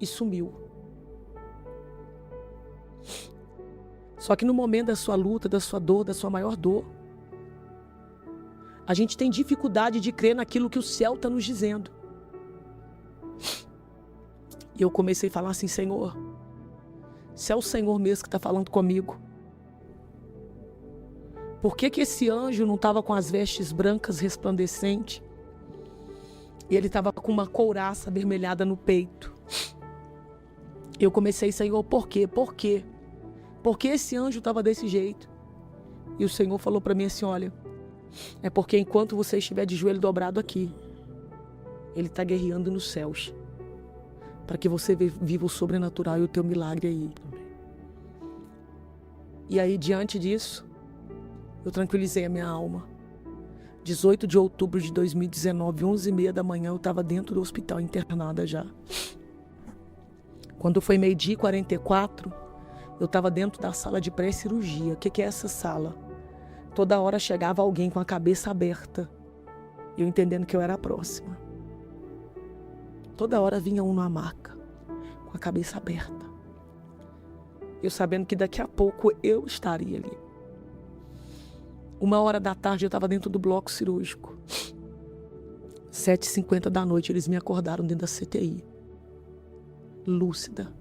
E sumiu. Só que no momento da sua luta, da sua dor, da sua maior dor, a gente tem dificuldade de crer naquilo que o céu está nos dizendo. E eu comecei a falar assim: Senhor, se é o Senhor mesmo que está falando comigo, por que esse anjo não estava com as vestes brancas resplandecentes e ele estava com uma couraça avermelhada no peito? Eu comecei: Senhor, por quê? Por quê? Por que esse anjo estava desse jeito? E o Senhor falou para mim assim: olha, é porque enquanto você estiver de joelho dobrado aqui, ele está guerreando nos céus, para que você viva o sobrenatural e o teu milagre aí. E aí, diante disso, eu tranquilizei a minha alma. 18 de outubro de 2019, 11h30 da manhã, eu estava dentro do hospital internada já. Quando foi 12h44, eu estava dentro da sala de pré-cirurgia. O que é essa sala? Toda hora chegava alguém com a cabeça aberta, eu entendendo que eu era a próxima. Toda hora vinha um numa maca, com a cabeça aberta. Eu sabendo que daqui a pouco eu estaria ali. 1h da tarde eu estava dentro do bloco cirúrgico. 7h50 da noite eles me acordaram dentro da CTI. Lúcida.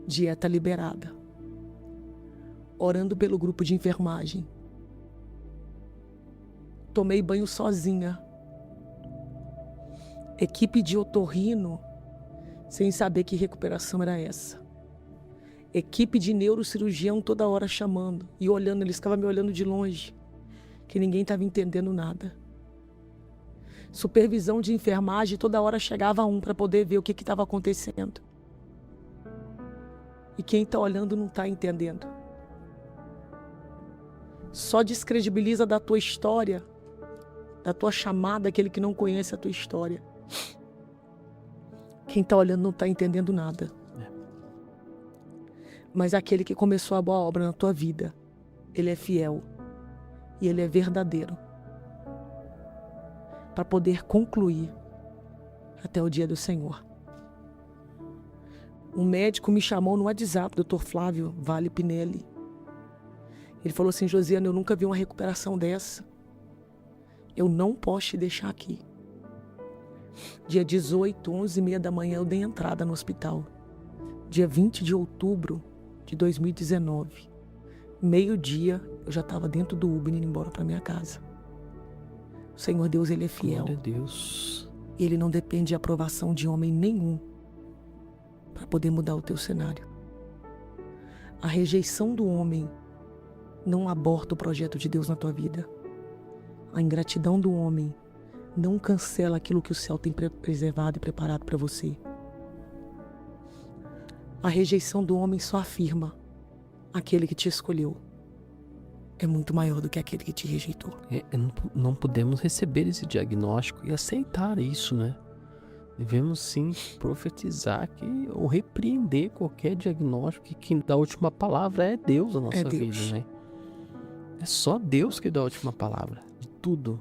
Dieta liberada. Orando pelo grupo de enfermagem. Tomei banho sozinha. Equipe de otorrino, sem saber que recuperação era essa. Equipe de neurocirurgião toda hora chamando e olhando, eles ficavam me olhando de longe, que ninguém estava entendendo nada. Supervisão de enfermagem, toda hora chegava um para poder ver o que estava acontecendo. E quem está olhando não está entendendo. Só descredibiliza da tua história, da tua chamada, aquele que não conhece a tua história. Quem está olhando não está entendendo nada. Mas aquele que começou a boa obra na tua vida, ele é fiel e ele é verdadeiro para poder concluir até o dia do Senhor. Um médico me chamou no WhatsApp, Dr. Flávio Vale Pinelli. Ele falou assim: Josiana, eu nunca vi uma recuperação dessa. Eu não posso te deixar aqui. Dia 18, 11h30 da manhã, eu dei entrada no hospital. Dia 20 de outubro de 2019, meio-dia, eu já estava dentro do Uber indo embora para minha casa. O Senhor Deus, Ele é fiel. Glória a Deus. E Ele não depende de aprovação de homem nenhum para poder mudar o teu cenário. A rejeição do homem não aborta o projeto de Deus na tua vida. A ingratidão do homem não cancela aquilo que o céu tem preservado e preparado para você. A rejeição do homem só afirma: aquele que te escolheu é muito maior do que aquele que te rejeitou. Não podemos receber esse diagnóstico e aceitar isso, né? Devemos sim profetizar ou repreender qualquer diagnóstico, que quem dá a última palavra é Deus na nossa vida, né? É só Deus que dá a última palavra de tudo.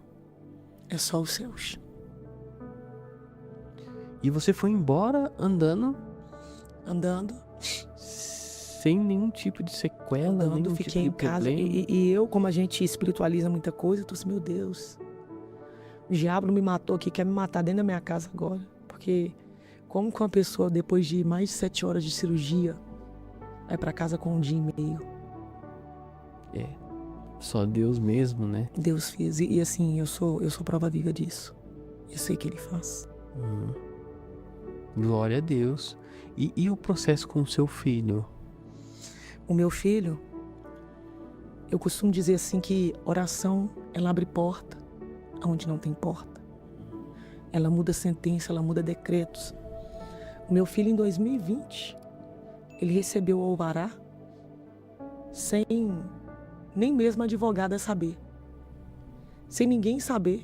É só os céus. E você foi embora andando sem nenhum tipo de sequela, nenhum fiquei tipo de em casa. E eu, como a gente espiritualiza muita coisa, eu tô assim, meu Deus, o diabo não me matou aqui, quer me matar dentro da minha casa agora. Porque como que uma pessoa, depois de mais de 7 horas de cirurgia, vai pra casa com 1 dia e meio? Só Deus mesmo, né? Deus fez. E assim, eu sou prova viva disso. Eu sei que Ele faz. Glória a Deus. E o processo com o seu filho? O meu filho, eu costumo dizer assim que oração, ela abre porta onde não tem porta. Ela muda sentença, ela muda decretos. O meu filho, em 2020, ele recebeu o alvará sem nem mesmo a advogada saber. Sem ninguém saber.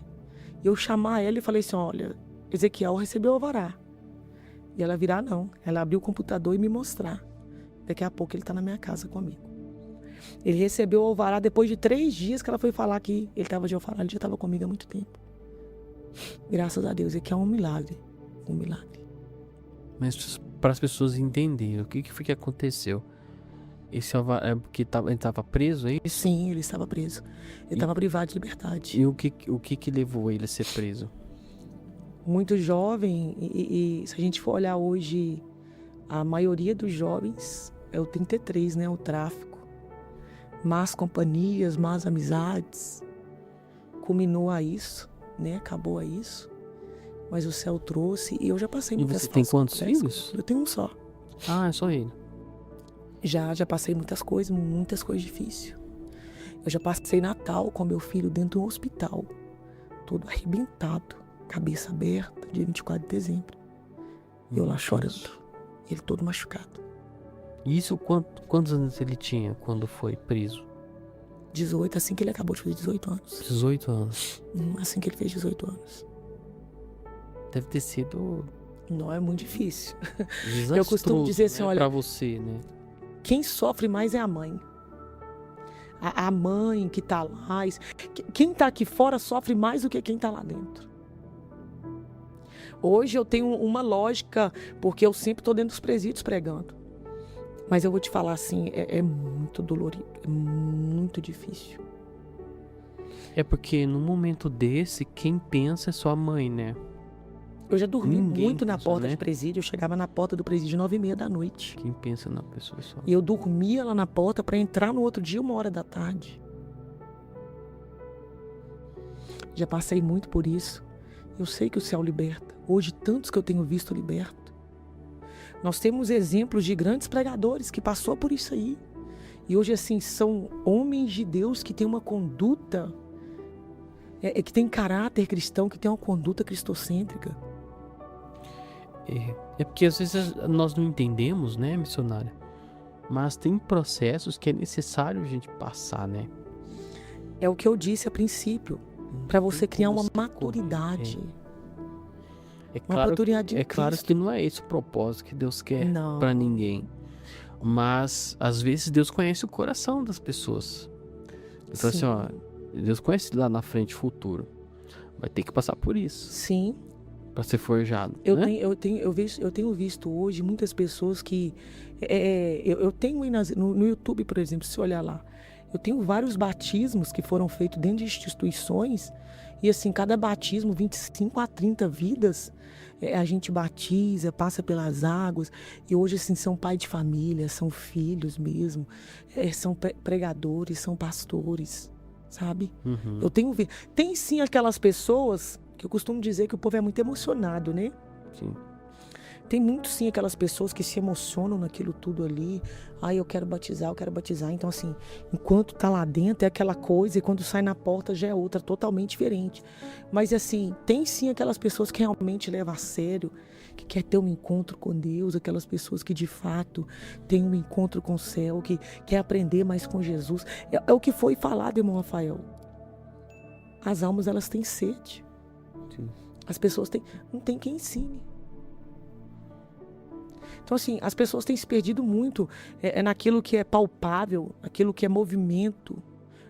Eu chamar ela e falei assim, olha, Ezequiel recebeu o alvará. E ela virar não. Ela abriu o computador e me mostrar. Daqui a pouco ele está na minha casa comigo. Ele recebeu o alvará depois de 3 dias que ela foi falar que ele estava de alvará. Ele já estava comigo há muito tempo. Graças a Deus. Aqui é um milagre. Um milagre. Mas para as pessoas entenderem, o que foi que aconteceu? Esse alvará é porque ele estava preso, é isso? Sim, ele estava preso. Ele estava privado de liberdade. E o que levou ele a ser preso? Muito jovem. E se a gente for olhar hoje, a maioria dos jovens é o 33, né? O tráfico. Más companhias, más amizades. Culminou a isso, né? Acabou a isso. Mas o céu trouxe e eu já passei muitas coisas. E você tem quantos filhos? Eu tenho um só. Ah, é só ele. Já passei muitas coisas difíceis. Eu já passei Natal com meu filho dentro de um hospital, todo arrebentado, cabeça aberta, dia 24 de dezembro. Eu lá chorando, ele todo machucado. Isso, quantos anos ele tinha quando foi preso? 18, assim que ele acabou de fazer 18 anos. 18 anos. Assim que ele fez 18 anos. Deve ter sido... Não, é muito difícil. Desastroso, eu costumo dizer assim, né, olha... pra você, né? Quem sofre mais é a mãe. A mãe que tá lá. Quem tá aqui fora sofre mais do que quem tá lá dentro. Hoje eu tenho uma lógica, porque eu sempre tô dentro dos presídios pregando. Mas eu vou te falar assim, é muito dolorido, é muito difícil. É porque no momento desse, quem pensa é sua mãe, né? Eu já dormi muito na pensa, porta, né? de presídio. Eu chegava na porta do presídio 9h30 da noite. Quem pensa na pessoa é só... E eu dormia lá na porta para entrar no outro dia 1h da tarde. Já passei muito por isso. Eu sei que o céu liberta. Hoje, tantos que eu tenho visto liberto. Nós temos exemplos de grandes pregadores que passou por isso aí. E hoje, assim, são homens de Deus que têm uma conduta, que tem caráter cristão, que tem uma conduta cristocêntrica. É porque às vezes nós não entendemos, né, missionária? Mas tem processos que é necessário a gente passar, né? É o que eu disse a princípio. Para você criar uma maturidade. Uma maturidade É claro que não é esse o propósito que Deus quer para ninguém. Mas às vezes Deus conhece o coração das pessoas. Ele fala assim, ó, Deus conhece lá na frente o futuro. Vai ter que passar por isso. Sim. Para ser forjado. Eu tenho visto hoje muitas pessoas que... eu tenho aí no YouTube, por exemplo, se olhar lá, eu tenho vários batismos que foram feitos dentro de instituições. E assim, cada batismo, 25 a 30 vidas, a gente batiza, passa pelas águas. E hoje, assim, são pai de família, são filhos mesmo, são pregadores, são pastores. sabe? Uhum. Eu tenho visto. Tem sim aquelas pessoas que eu costumo dizer que o povo é muito emocionado, né? Sim. Tem muito sim aquelas pessoas que se emocionam naquilo tudo ali. Ai, eu quero batizar, eu quero batizar. Então, assim, enquanto tá lá dentro é aquela coisa e quando sai na porta já é outra, totalmente diferente. Mas, assim, tem sim aquelas pessoas que realmente levam a sério, que quer ter um encontro com Deus, aquelas pessoas que de fato têm um encontro com o céu, que quer aprender mais com Jesus. É o que foi falado, irmão Rafael. As almas, elas têm sede. Sim. As pessoas têm... Não tem quem ensine. Então, assim, as pessoas têm se perdido muito naquilo que é palpável, naquilo que é movimento,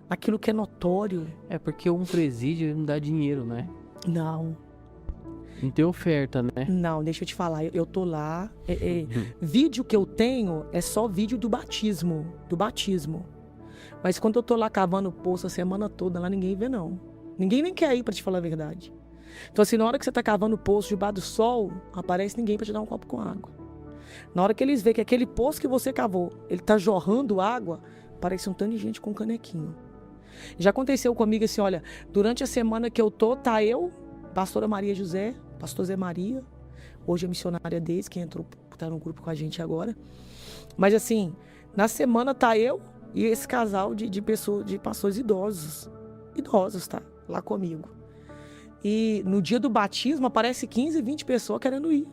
naquilo que é notório. É porque um presídio não dá dinheiro, né? Não, Não tem oferta, né? não, deixa eu te falar, eu tô lá, vídeo que eu tenho é só vídeo do batismo, Mas quando eu tô lá cavando poço a semana toda, lá ninguém vê não. Ninguém nem quer ir, pra te falar a verdade. Então, assim, na hora que você tá cavando poço debaixo do sol, aparece ninguém pra te dar um copo com água. Na hora que eles veem que aquele poço que você cavou, ele tá jorrando água, parece um tanto de gente com canequinho. Já aconteceu comigo assim, olha, durante a semana que eu tô, tá eu, pastora Maria José, pastor Zé Maria, hoje é missionária deles, que entrou, tá no grupo com a gente agora. Mas assim, na semana tá eu e esse casal de pessoas, de pastores idosos, tá, lá comigo. E no dia do batismo aparece 15, 20 pessoas querendo ir.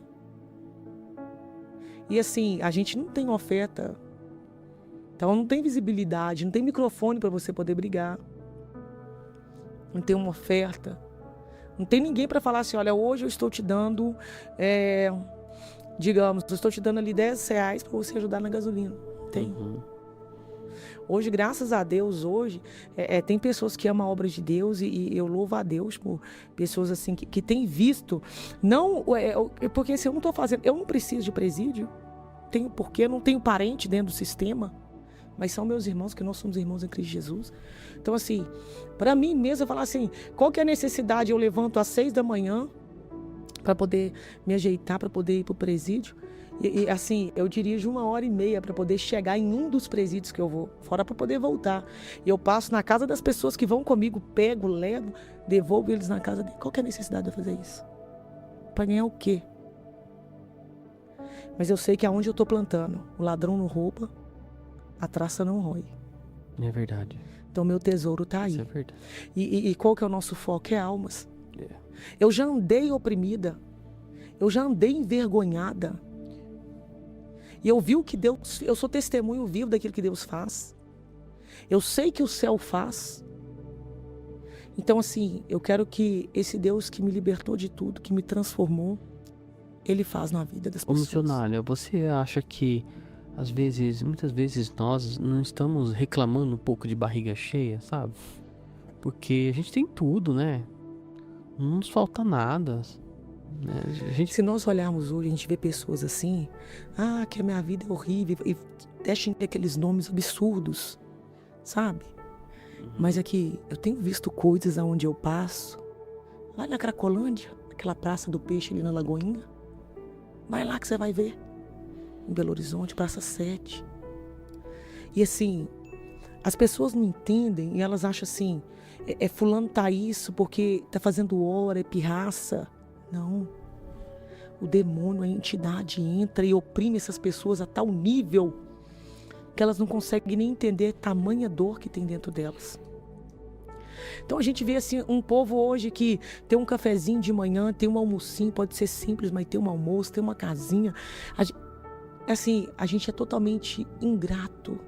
E assim, a gente não tem oferta, então não tem visibilidade, não tem microfone para você poder brigar. Não tem uma oferta. Não tem ninguém para falar assim, olha, hoje eu estou te dando, digamos, eu estou te dando ali R$10 para você ajudar na gasolina. Não tem. Uhum. Hoje, graças a Deus, tem pessoas que amam a obra de Deus e eu louvo a Deus por pessoas assim que têm visto. Não, porque se eu não estou fazendo, eu não preciso de presídio, tenho porquê, não tenho parente dentro do sistema, mas são meus irmãos, que nós somos irmãos em Cristo Jesus. Então, assim, para mim mesmo, eu falar assim, qual que é a necessidade? Eu levanto às 6 da manhã para poder me ajeitar, para poder ir para o presídio. E assim, eu dirijo 1h30 para poder chegar em um dos presídios que eu vou, fora para poder voltar. E eu passo na casa das pessoas que vão comigo, pego, levo, devolvo eles na casa dele. Qual que é a necessidade de eu fazer isso? Para ganhar o quê? Mas eu sei que aonde eu estou plantando, o ladrão não rouba, a traça não rói. É verdade. Então meu tesouro está aí. Isso é verdade. E qual que é o nosso foco? É almas. É. Eu já andei oprimida, eu já andei envergonhada. E eu vi o que Deus, eu sou testemunho vivo daquilo que Deus faz. Eu sei que o céu faz. Então, assim, eu quero que esse Deus que me libertou de tudo, que me transformou, Ele faz na vida das Ô, pessoas. missionária, você acha que às vezes, muitas vezes nós não estamos reclamando um pouco de barriga cheia, sabe? Porque a gente tem tudo, né? Não nos falta nada. Né? A gente... Se nós olharmos hoje, a gente vê pessoas assim, que a minha vida é horrível, e deixam aqueles nomes absurdos, sabe? Mas aqui, eu tenho visto coisas aonde eu passo, lá na Cracolândia, aquela praça do peixe ali na Lagoinha, vai lá que você vai ver, em Belo Horizonte, Praça 7. E assim, as pessoas não entendem e elas acham assim, fulano tá isso porque tá fazendo hora, é pirraça. Não. O demônio, a entidade entra e oprime essas pessoas a tal nível que elas não conseguem nem entender a tamanha dor que tem dentro delas. Então a gente vê assim um povo hoje que tem um cafezinho de manhã, tem um almocinho, pode ser simples, mas tem um almoço, tem uma casinha. A gente é totalmente ingrato.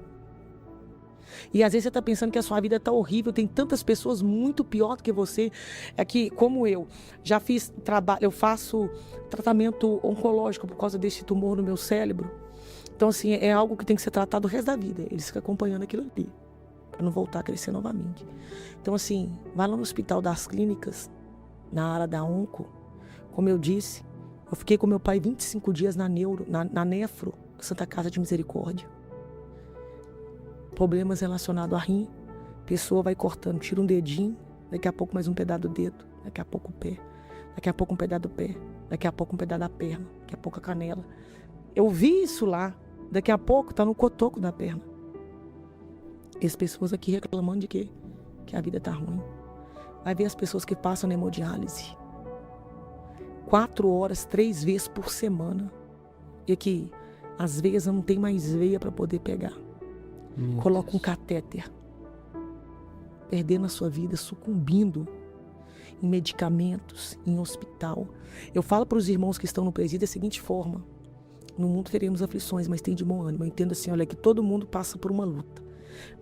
E às vezes você está pensando que a sua vida está horrível, tem tantas pessoas muito pior do que você. É que, como eu, já fiz trabalho, eu faço tratamento oncológico por causa desse tumor no meu cérebro. Então, assim, é algo que tem que ser tratado o resto da vida. Eles ficam acompanhando aquilo ali, para não voltar a crescer novamente. Então, assim, vai lá no Hospital das Clínicas, na área da onco. Como eu disse, eu fiquei com meu pai 25 dias na nefro, Santa Casa de Misericórdia. Problemas relacionados a rim, pessoa vai cortando, tira um dedinho, daqui a pouco mais um pedaço do dedo, daqui a pouco o pé, daqui a pouco um pedaço do pé, daqui a pouco um pedaço da perna, daqui a pouco a canela. Eu vi isso lá, daqui a pouco tá no cotoco da perna. E as pessoas aqui reclamando de quê? que a vida tá ruim. Vai ver as pessoas que passam na hemodiálise 4 horas, 3 vezes por semana. E que às vezes não tem mais veia para poder pegar. Coloca um catéter, perdendo a sua vida, sucumbindo em medicamentos, em hospital. Eu falo para os irmãos que estão no presídio da seguinte forma: no mundo teremos aflições, mas tem de bom ânimo. Eu entendo assim, olha, que todo mundo passa por uma luta,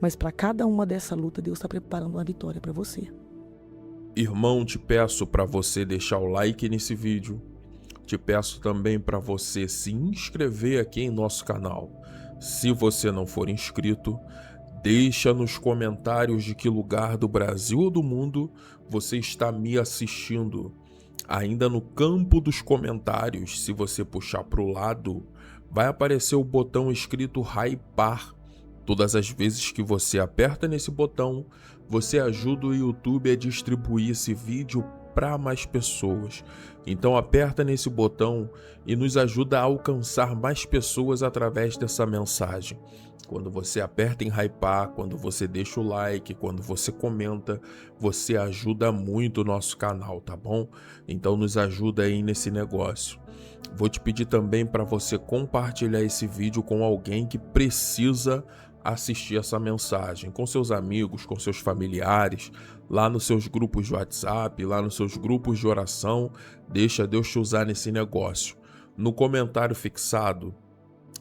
mas para cada uma dessa luta, Deus está preparando uma vitória para você. Irmão, te peço para você deixar o like nesse vídeo. Te peço também para você se inscrever aqui em nosso canal. Se você não for inscrito, deixa nos comentários de que lugar do Brasil ou do mundo você está me assistindo. Ainda no campo dos comentários, se você puxar para o lado, vai aparecer o botão escrito hypar. Todas as vezes que você aperta nesse botão, você ajuda o YouTube a distribuir esse vídeo para mais pessoas. Então aperta nesse botão e nos ajuda a alcançar mais pessoas através dessa mensagem. Quando você aperta em hypar, quando você deixa o like, quando você comenta, você ajuda muito o nosso canal, tá bom? Então nos ajuda aí nesse negócio. Vou te pedir também para você compartilhar esse vídeo com alguém que precisa assistir essa mensagem, com seus amigos, com seus familiares, lá nos seus grupos de WhatsApp, lá nos seus grupos de oração. Deixa Deus te usar nesse negócio. No comentário fixado,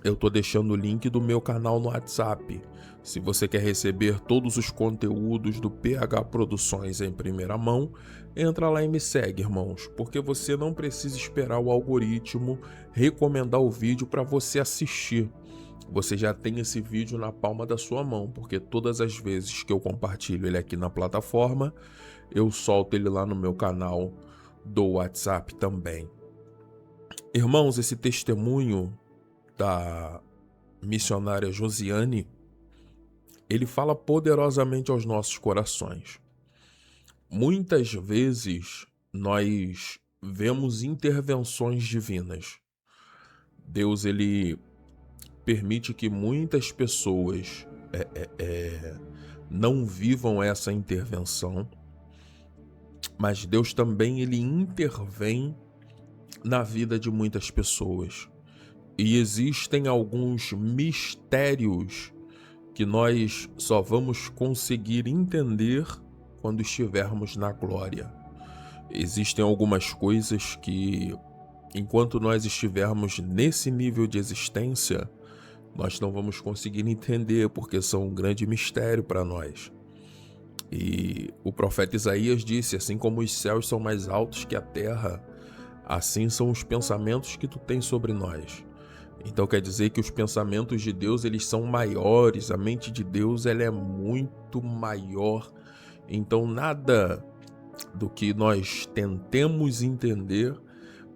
eu tô deixando o link do meu canal no WhatsApp. Se você quer receber todos os conteúdos do PH Produções em primeira mão, entra lá e me segue, irmãos, porque você não precisa esperar o algoritmo recomendar o vídeo para você assistir. Você já tem esse vídeo na palma da sua mão, porque todas as vezes que eu compartilho ele aqui na plataforma, eu solto ele lá no meu canal do WhatsApp também. Irmãos, esse testemunho da missionária Josiane, ele fala poderosamente aos nossos corações. Muitas vezes nós vemos intervenções divinas. Deus, ele permite que muitas pessoas não vivam essa intervenção, mas Deus também ele intervém na vida de muitas pessoas. E existem alguns mistérios que nós só vamos conseguir entender quando estivermos na glória. Existem algumas coisas que, enquanto nós estivermos nesse nível de existência, nós não vamos conseguir entender, porque são um grande mistério para nós. E o profeta Isaías disse: assim como os céus são mais altos que a terra, assim são os pensamentos que tu tens sobre nós. Então quer dizer que os pensamentos de Deus, eles são maiores, a mente de Deus ela é muito maior. Então nada do que nós tentemos entender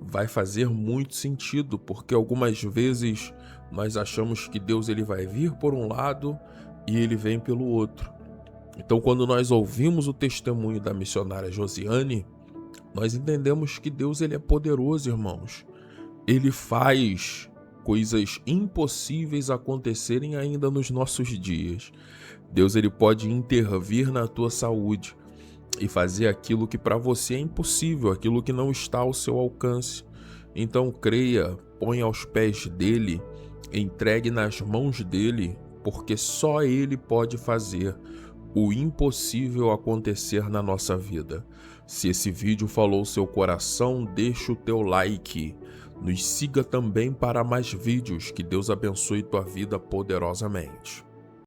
vai fazer muito sentido, porque algumas vezes nós achamos que Deus ele vai vir por um lado e ele vem pelo outro. Então quando nós ouvimos o testemunho da missionária Josiane, nós entendemos que Deus ele é poderoso, irmãos. Ele faz coisas impossíveis acontecerem ainda nos nossos dias. Deus ele pode intervir na tua saúde e fazer aquilo que para você é impossível, aquilo que não está ao seu alcance. Então creia, ponha aos pés dele, entregue nas mãos dele, porque só ele pode fazer o impossível acontecer na nossa vida. Se esse vídeo falou o seu coração, deixa o teu like. Nos siga também para mais vídeos. Que Deus abençoe tua vida poderosamente.